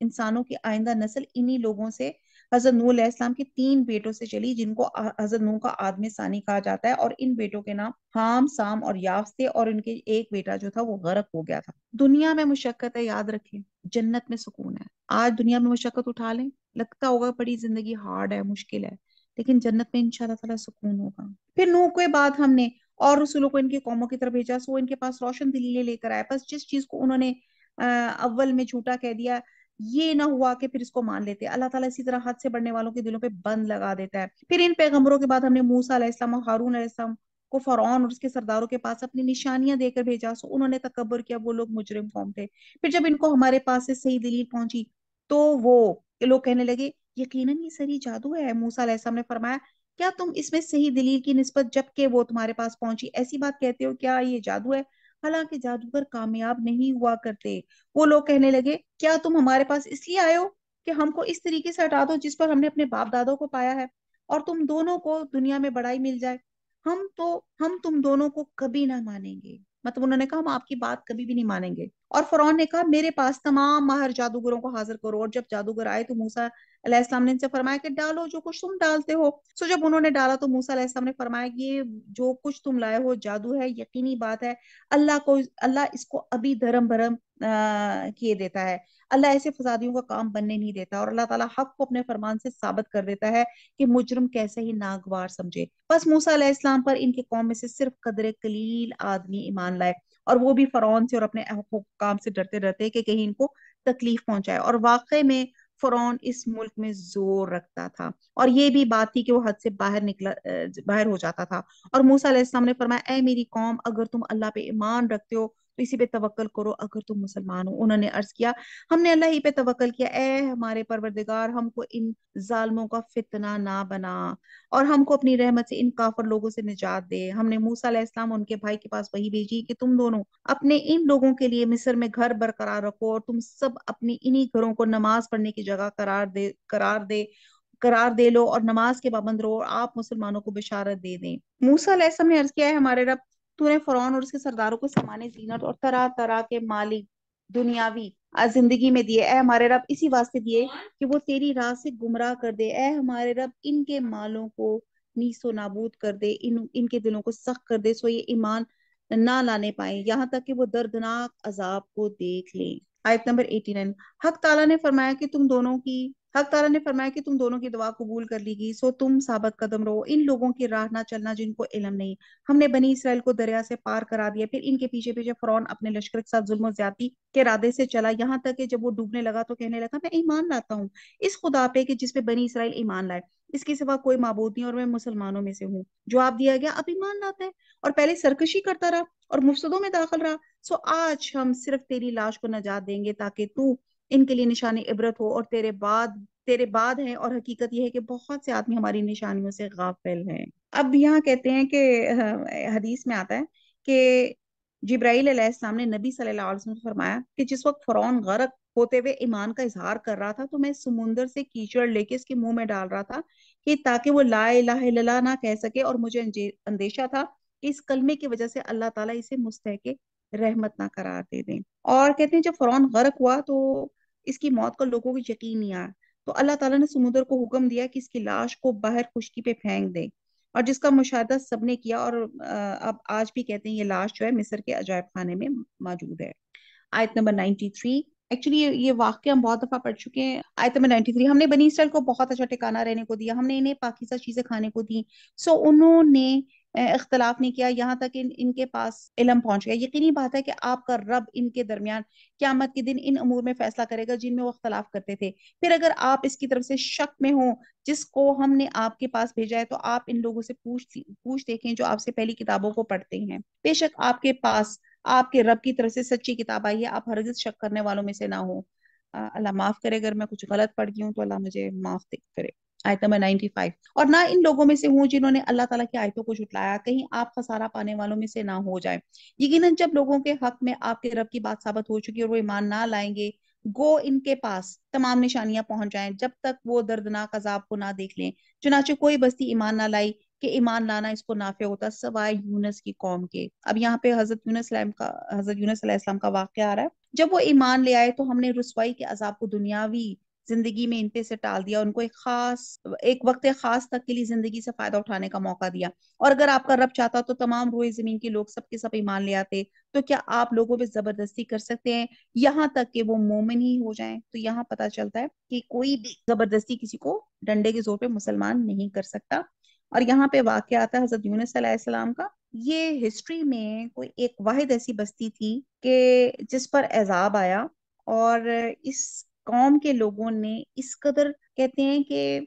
انسانوں کی آئندہ نسل انہی لوگوں سے، حضرت نوح علیہ السلام کے 3 بیٹوں سے چلی، جن کو حضرت نوح کا آدم ثانی کہا جاتا ہے، اور ان بیٹوں کے نام حام، سام اور یافس تھے، اور ان کے ایک بیٹا جو تھا وہ غرق ہو گیا تھا. دنیا میں مشقت ہے، یاد رکھیں، جنت میں سکون ہے. آج دنیا میں مشقت اٹھا لیں، لگتا ہوگا بڑی زندگی ہارڈ ہے، مشکل ہے، لیکن جنت میں انشاءاللہ تعالی سکون ہوگا. پھر نوح کے بعد ہم نے اور رسولوں کو ان کی قوموں کی طرف بھیجا، سو ان کے پاس روشن دلیلیں لے کر آئے. بس جس چیز کو انہوں نے اول میں جھوٹا کہہ دیا، یہ نہ ہوا کہ پھر اس کو مان لیتے. اللہ تعالیٰ اسی طرح حد سے بڑھنے والوں کے دلوں پہ بند لگا دیتا ہے. پھر ان پیغمبروں کے بعد ہم نے موسیٰ علیہ السلام اور ہارون علیہ السلام کو فرعون اور اس کے سرداروں کے پاس اپنی نشانیاں دے کر بھیجا، سو انہوں نے تکبر کیا، وہ لوگ مجرم قوم تھے. پھر جب ان کو ہمارے پاس سے صحیح دلیل پہنچی تو وہ لوگ کہنے لگے یقیناً یہ سری جادو ہے. موسیٰ علیہ السلام نے فرمایا کیا تم اس میں صحیح دلیل کی نسبت جب کہ وہ تمہارے پاس پہنچی ایسی بات کہتے ہو؟ کیا یہ جادو ہے؟ حالانکہ جادوگر کامیاب نہیں ہوا کرتے. وہ لوگ کہنے لگے کیا تم ہمارے پاس اس لیے آئے ہو کہ ہم کو اس طریقے سے ہٹا دو جس پر ہم نے اپنے باپ دادوں کو پایا ہے، اور تم دونوں کو دنیا میں بڑائی مل جائے؟ ہم تم دونوں کو کبھی نہ مانیں گے. مطلب انہوں نے کہا ہم آپ کی بات کبھی بھی نہیں مانیں گے. اور فرعون نے کہا میرے پاس تمام ماہر جادوگروں کو حاضر کرو. اور جب جادوگر آئے تو موسیٰ علیہ السلام نے ان سے فرمایا کہ ڈالو جو کچھ تم ڈالتے ہو. سو جب انہوں نے ڈالا تو موسیٰ علیہ السلام نے فرمایا کہ یہ جو کچھ تم لائے ہو جادو ہے، یقینی بات ہے اللہ اس کو ابھی دھرم بھرم کیے دیتا ہے. اللہ ایسے فسادیوں کا کام بننے نہیں دیتا، اور اللہ تعالیٰ حق کو اپنے فرمان سے ثابت کر دیتا ہے کہ مجرم کیسے ہی ناگوار سمجھے. بس موسیٰ علیہ السلام پر ان کے قوم میں سے صرف قدر قلیل آدمی ایمان لائے، اور وہ بھی فرعون سے اور اپنے حکام سے ڈرتے ڈرتے کہ کہیں ان کو تکلیف پہنچائے. اور واقع میں فرعون اس ملک میں زور رکھتا تھا، اور یہ بھی بات تھی کہ وہ حد سے باہر ہو جاتا تھا. اور موسیٰ علیہ السلام نے فرمایا اے میری قوم، اگر تم اللہ پہ ایمان رکھتے ہو تو اسی پہ توکل کرو اگر تم مسلمان ہو. انہوں نے عرض کیا ہم نے اللہ ہی پہ توکل کیا، اے ہمارے پروردگار ہم کو ان ظالموں کا فتنہ نہ بنا، اور ہم کو اپنی رحمت سے ان کافر لوگوں سے نجات دے. ہم نے موسیٰ علیہ السلام ان کے بھائی کے پاس وہی بھیجی کہ تم دونوں اپنے ان لوگوں کے لیے مصر میں گھر برقرار رکھو، اور تم سب اپنی انہی گھروں کو نماز پڑھنے کی جگہ قرار دے لو، اور نماز کے پابند رہو، اور آپ مسلمانوں کو بشارت دے دیں. موسیٰ علیہ السلام نے عرض کیا ہے ہمارے رب، تو نے فرعون اور اس کے سرداروں کو سامان زینت اور طرح طرح کے مالی دنیاوی زندگی میں دیے، اے ہمارے رب اسی واسطے دیے کہ وہ تیری راہ سے گمراہ کر دے. اے ہمارے رب ان کے مالوں کو نیست و نابود کر دے، ان کے دلوں کو سخت کر دے سو یہ ایمان نہ لانے پائیں، یہاں تک کہ وہ دردناک عذاب کو دیکھ لیں. آیت نمبر 89. حق تعالیٰ نے فرمایا کہ تم دونوں کی دعا قبول کر لی گئی، سو تم ثابت قدم رہو، ان لوگوں کی راہ نہ چلنا جن کو علم نہیں. ہم نے بنی اسرائیل کو دریا سے پار کرا دیا، پھر ان کے پیچھے پیچھے فرعون اپنے لشکر کے ساتھ ظلم و زیادتی کے ارادے سے چلا، یہاں تک کہ جب وہ ڈوبنے لگا تو کہنے لگا میں ایمان لاتا ہوں اس خدا پہ کہ جس پہ بنی اسرائیل ایمان لائے، اس کے سوا کوئی معبود نہیں، اور میں مسلمانوں میں سے ہوں. جواب دیا گیا اب ایمان لاتا ہے، اور پہلے سرکشی کرتا رہا اور مفسدوں میں داخل رہا. سو آج ہم صرف تیری لاش کو نجات دیں گے تاکہ تو ان کے لیے نشانی عبرت ہو، اور تیرے بعد ہیں، اور حقیقت یہ ہے کہ بہت سے آدمی ہماری نشانیوں سے غافل ہیں. اب یہاں کہتے ہیں کہ حدیث میں آتا ہے کہ جبرائیل علیہ السلام نے نبی صلی اللہ علیہ وسلم سے فرمایا کہ جس وقت فرعون غرق ہوتے ہوئے ایمان کا اظہار کر رہا تھا تو میں سمندر سے کیچڑ لے کے اس کے منہ میں ڈال رہا تھا کہ تاکہ وہ لا الہ الا اللہ نہ کہہ سکے، اور مجھے اندیشہ تھا کہ اس کلمے کی وجہ سے اللہ تعالیٰ اسے مستحق رحمت نہ قرار دے دیں. اور کہتے ہیں جب فرعون غرق ہوا تو اس کی موت کا لوگوں کو یقین نہیں آیا، تو اللہ تعالیٰ نے سمندر کو حکم دیا کہ اس کی لاش کو باہر خشکی پہ پھینک دے، اور جس کا مشاہدہ سب نے کیا، اور اب آج بھی کہتے ہیں یہ لاش جو ہے مصر کے عجائب خانے میں موجود ہے۔ آیت نمبر 93، ایکچولی یہ واقعہ ہم بہت دفعہ پڑھ چکے ہیں۔ آیت نمبر 93، ہم نے بنی اسرائیل کو بہت اچھا ٹھکانہ رہنے کو دیا، ہم نے انہیں پاکیزہ چیزیں کھانے کو دی، سو انہوں نے اختلاف نہیں کیا یہاں تک ان کے پاس علم پہنچ گیا۔ یقینی بات ہے کہ آپ کا رب ان کے درمیان قیامت کے دن ان امور میں فیصلہ کرے گا جن میں وہ اختلاف کرتے تھے۔ پھر اگر آپ اس کی طرف سے شک میں ہوں جس کو ہم نے آپ کے پاس بھیجا ہے، تو آپ ان لوگوں سے پوچھ دیکھیں جو آپ سے پہلی کتابوں کو پڑھتے ہیں، بے شک آپ کے پاس آپ کے رب کی طرف سے سچی کتاب آئی ہے، آپ ہرگز شک کرنے والوں میں سے نہ ہو۔ اللہ معاف کرے اگر میں کچھ غلط پڑھ گئی ہوں تو اللہ مجھے معاف کرے۔ آیت نمبر 95، اور نہ ان لوگوں میں سے ہوں جنہوں نے اللہ تعالیٰ کی آیتوں کو جھٹلایا، کہیں آپ خسارہ پانے والوں میں سے نہ ہو جائیں۔ یقیناً جب لوگوں کے حق میں آپ کے رب کی بات ثابت ہو چکی اور وہ ایمان نہ لائیں گے، گو ان کے پاس تمام نشانیاں پہنچ جائیں جب تک وہ دردناک عذاب کو نہ دیکھ لیں۔ چنانچہ کوئی بستی ایمان نہ لائی کہ ایمان لانا اس کو نافع ہوتا سوائے یونس کی قوم کے۔ اب یہاں پہ حضرت یونس علیہ السلام کا واقعہ آ رہا ہے۔ جب وہ ایمان لے آئے تو ہم نے رسوائی کے عذاب کو دنیاوی زندگی میں ان پہ سے ٹال دیا، ان کو ایک وقت خاص تک کے لیے زندگی سے فائدہ اٹھانے کا موقع دیا۔ اور اگر آپ کا رب چاہتا تو تمام روئے زمین کے لوگ سب کے سب ایمان لے آتے، تو کیا آپ لوگوں پہ زبردستی کر سکتے ہیں یہاں تک کہ وہ مومن ہی ہو جائیں؟ تو یہاں پتہ چلتا ہے کہ کوئی بھی زبردستی کسی کو ڈنڈے کے زور پہ مسلمان نہیں کر سکتا۔ اور یہاں پہ واقعہ آتا ہے حضرت یونس علیہ السلام کا۔ یہ ہسٹری میں کوئی ایک واحد ایسی بستی تھی کہ جس پر عذاب آیا، اور اس قوم کے لوگوں نے اس قدر کہتے ہیں کہ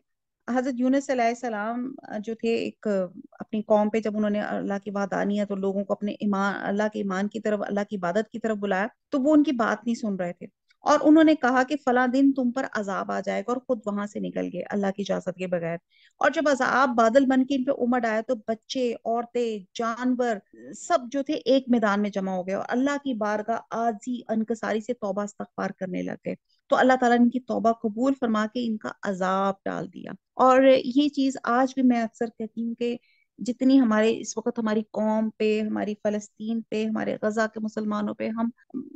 حضرت یونس علیہ السلام جو تھے ایک اپنی قوم پہ جب انہوں نے اللہ کی وحدانیت اور لوگوں کو اپنے ایمان اللہ کے ایمان کی طرف اللہ کی عبادت کی طرف بلایا، تو وہ ان کی بات نہیں سن رہے تھے، اور انہوں نے کہا کہ فلاں دن تم پر عذاب آ جائے گا، اور خود وہاں سے نکل گئے اللہ کی اجازت کے بغیر۔ اور جب عذاب بادل بن کے ان پہ امڑ آیا تو بچے، عورتیں، جانور سب جو تھے ایک میدان میں جمع ہو گئے اور اللہ کی بارگاہ عاجزی انکساری سے توبہ استغفار کرنے لگے، تو اللہ تعالیٰ نے ان کی توبہ قبول فرما کے ان کا عذاب ڈال دیا۔ اور یہ چیز آج بھی میں اکثر کہتی ہوں کہ جتنی ہمارے اس وقت ہماری قوم پہ، ہماری فلسطین پہ، ہمارے غزہ کے مسلمانوں پہ، ہم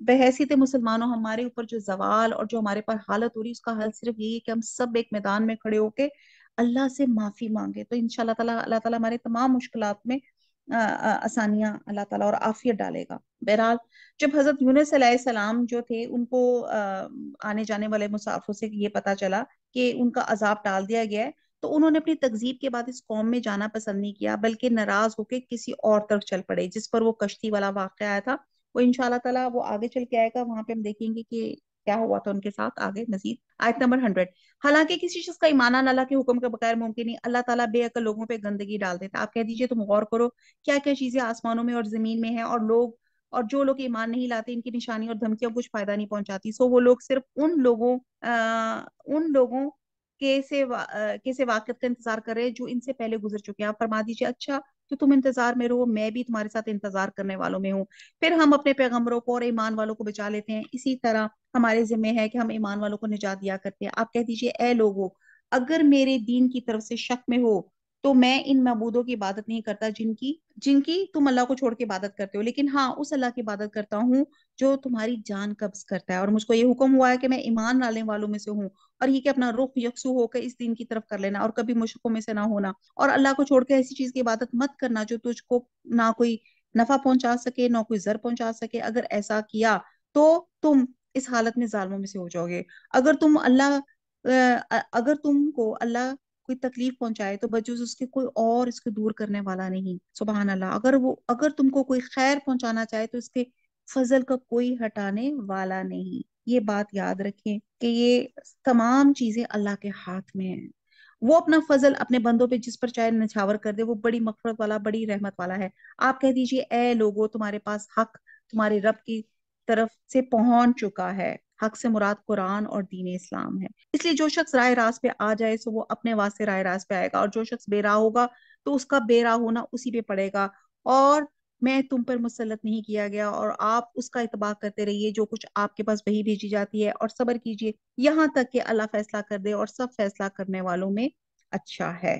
بحیثیت مسلمانوں ہمارے اوپر جو زوال اور جو ہمارے پر حالت ہو رہی ہے، اس کا حل صرف یہی ہے کہ ہم سب ایک میدان میں کھڑے ہو کے اللہ سے معافی مانگے، تو انشاءاللہ تعالیٰ اللہ تعالیٰ ہمارے تمام مشکلات میں آسانیاں اللہ تعالیٰ اور عافیت ڈالے گا۔ بہرحال جب حضرت یونس علیہ السلام جو تھے ان کو آنے جانے والے مسافروں سے یہ پتا چلا کہ ان کا عذاب ٹال دیا گیا ہے، تو انہوں نے اپنی تکذیب کے بعد اس قوم میں جانا پسند نہیں کیا، بلکہ ناراض ہو کے کسی اور طرف چل پڑے، جس پر وہ کشتی والا واقعہ آیا تھا۔ وہ انشاءاللہ تعالیٰ وہ آگے چل کے آئے گا، وہاں پہ ہم دیکھیں گے کہ کیا ہوا تھا ان کے ساتھ آگے مزید۔ آیت نمبر 100، حالانکہ کسی شخص کا ایمان اللہ کے حکم کے بغیر ممکن نہیں، اللہ تعالیٰ بے عقل لوگوں پہ گندگی ڈال دیتا۔ آپ کہہ دیجئے تم غور کرو کیا کیا چیزیں آسمانوں میں اور زمین میں ہیں، اور جو لوگ ایمان نہیں لاتے ان کی نشانی اور دھمکیاں کچھ فائدہ نہیں پہنچاتی، سو وہ لوگ صرف ان لوگوں کے سے واقعات کا انتظار کر رہے جو ان سے پہلے گزر چکے ہیں۔ آپ فرما دیجئے اچھا تو تم انتظار میں رہو، میں بھی تمہارے ساتھ انتظار کرنے والوں میں ہوں۔ پھر ہم اپنے پیغمبروں کو اور ایمان والوں کو بچا لیتے ہیں، اسی طرح ہمارے ذمہ ہے کہ ہم ایمان والوں کو نجات دیا کرتے ہیں۔ آپ کہہ دیجئے اے لوگو، اگر میرے دین کی طرف سے شک میں ہو تو میں ان معبودوں کی عبادت نہیں کرتا جن کی تم اللہ کو چھوڑ کے عبادت کرتے ہو، لیکن ہاں اس اللہ کی عبادت کرتا ہوں جو تمہاری جان قبض کرتا ہے، اور مجھ کو یہ حکم ہوا ہے کہ میں ایمان لانے والوں میں سے ہوں، اور یہ کہ اپنا رخ یکسو ہو کر اس دین کی طرف کر لینا اور کبھی مشرکوں میں سے نہ ہونا، اور اللہ کو چھوڑ کے ایسی چیز کی عبادت مت کرنا جو تجھ کو نہ کوئی نفع پہنچا سکے نہ کوئی ضر پہنچا سکے۔ اگر ایسا کیا تو تم اس حالت میں ظالموں میں سے ہو جاؤ گے۔ اگر تم کو اللہ کوئی تکلیف پہنچائے تو بجوز اس کے کوئی اور اس کو دور کرنے والا نہیں، سبحان اللہ۔ اگر تم کو کوئی خیر پہنچانا چاہے تو اس کے فضل کا کوئی ہٹانے والا نہیں۔ یہ بات یاد رکھیں کہ یہ تمام چیزیں اللہ کے ہاتھ میں ہیں، وہ اپنا فضل اپنے بندوں پہ جس پر چاہے نچھاور کر دے، وہ بڑی مغفرت والا بڑی رحمت والا ہے۔ آپ کہہ دیجئے اے لوگو، تمہارے پاس حق تمہارے رب کی طرف سے پہنچ چکا ہے۔ حق سے مراد قرآن اور دین اسلام ہے، اس لیے جو شخص راہ راست پہ آ جائے سو وہ اپنے واسطے راہ راست پہ آئے گا، اور جو شخص بے راہ ہوگا تو اس کا بے راہ ہونا اسی پہ پڑے گا۔ اور میں تم پر مسلط نہیں کیا گیا، اور آپ اس کا اتباع کرتے رہیے جو کچھ آپ کے پاس وحی بھیجی جاتی ہے، اور صبر کیجئے یہاں تک کہ اللہ فیصلہ کر دے، اور سب فیصلہ کرنے والوں میں اچھا ہے۔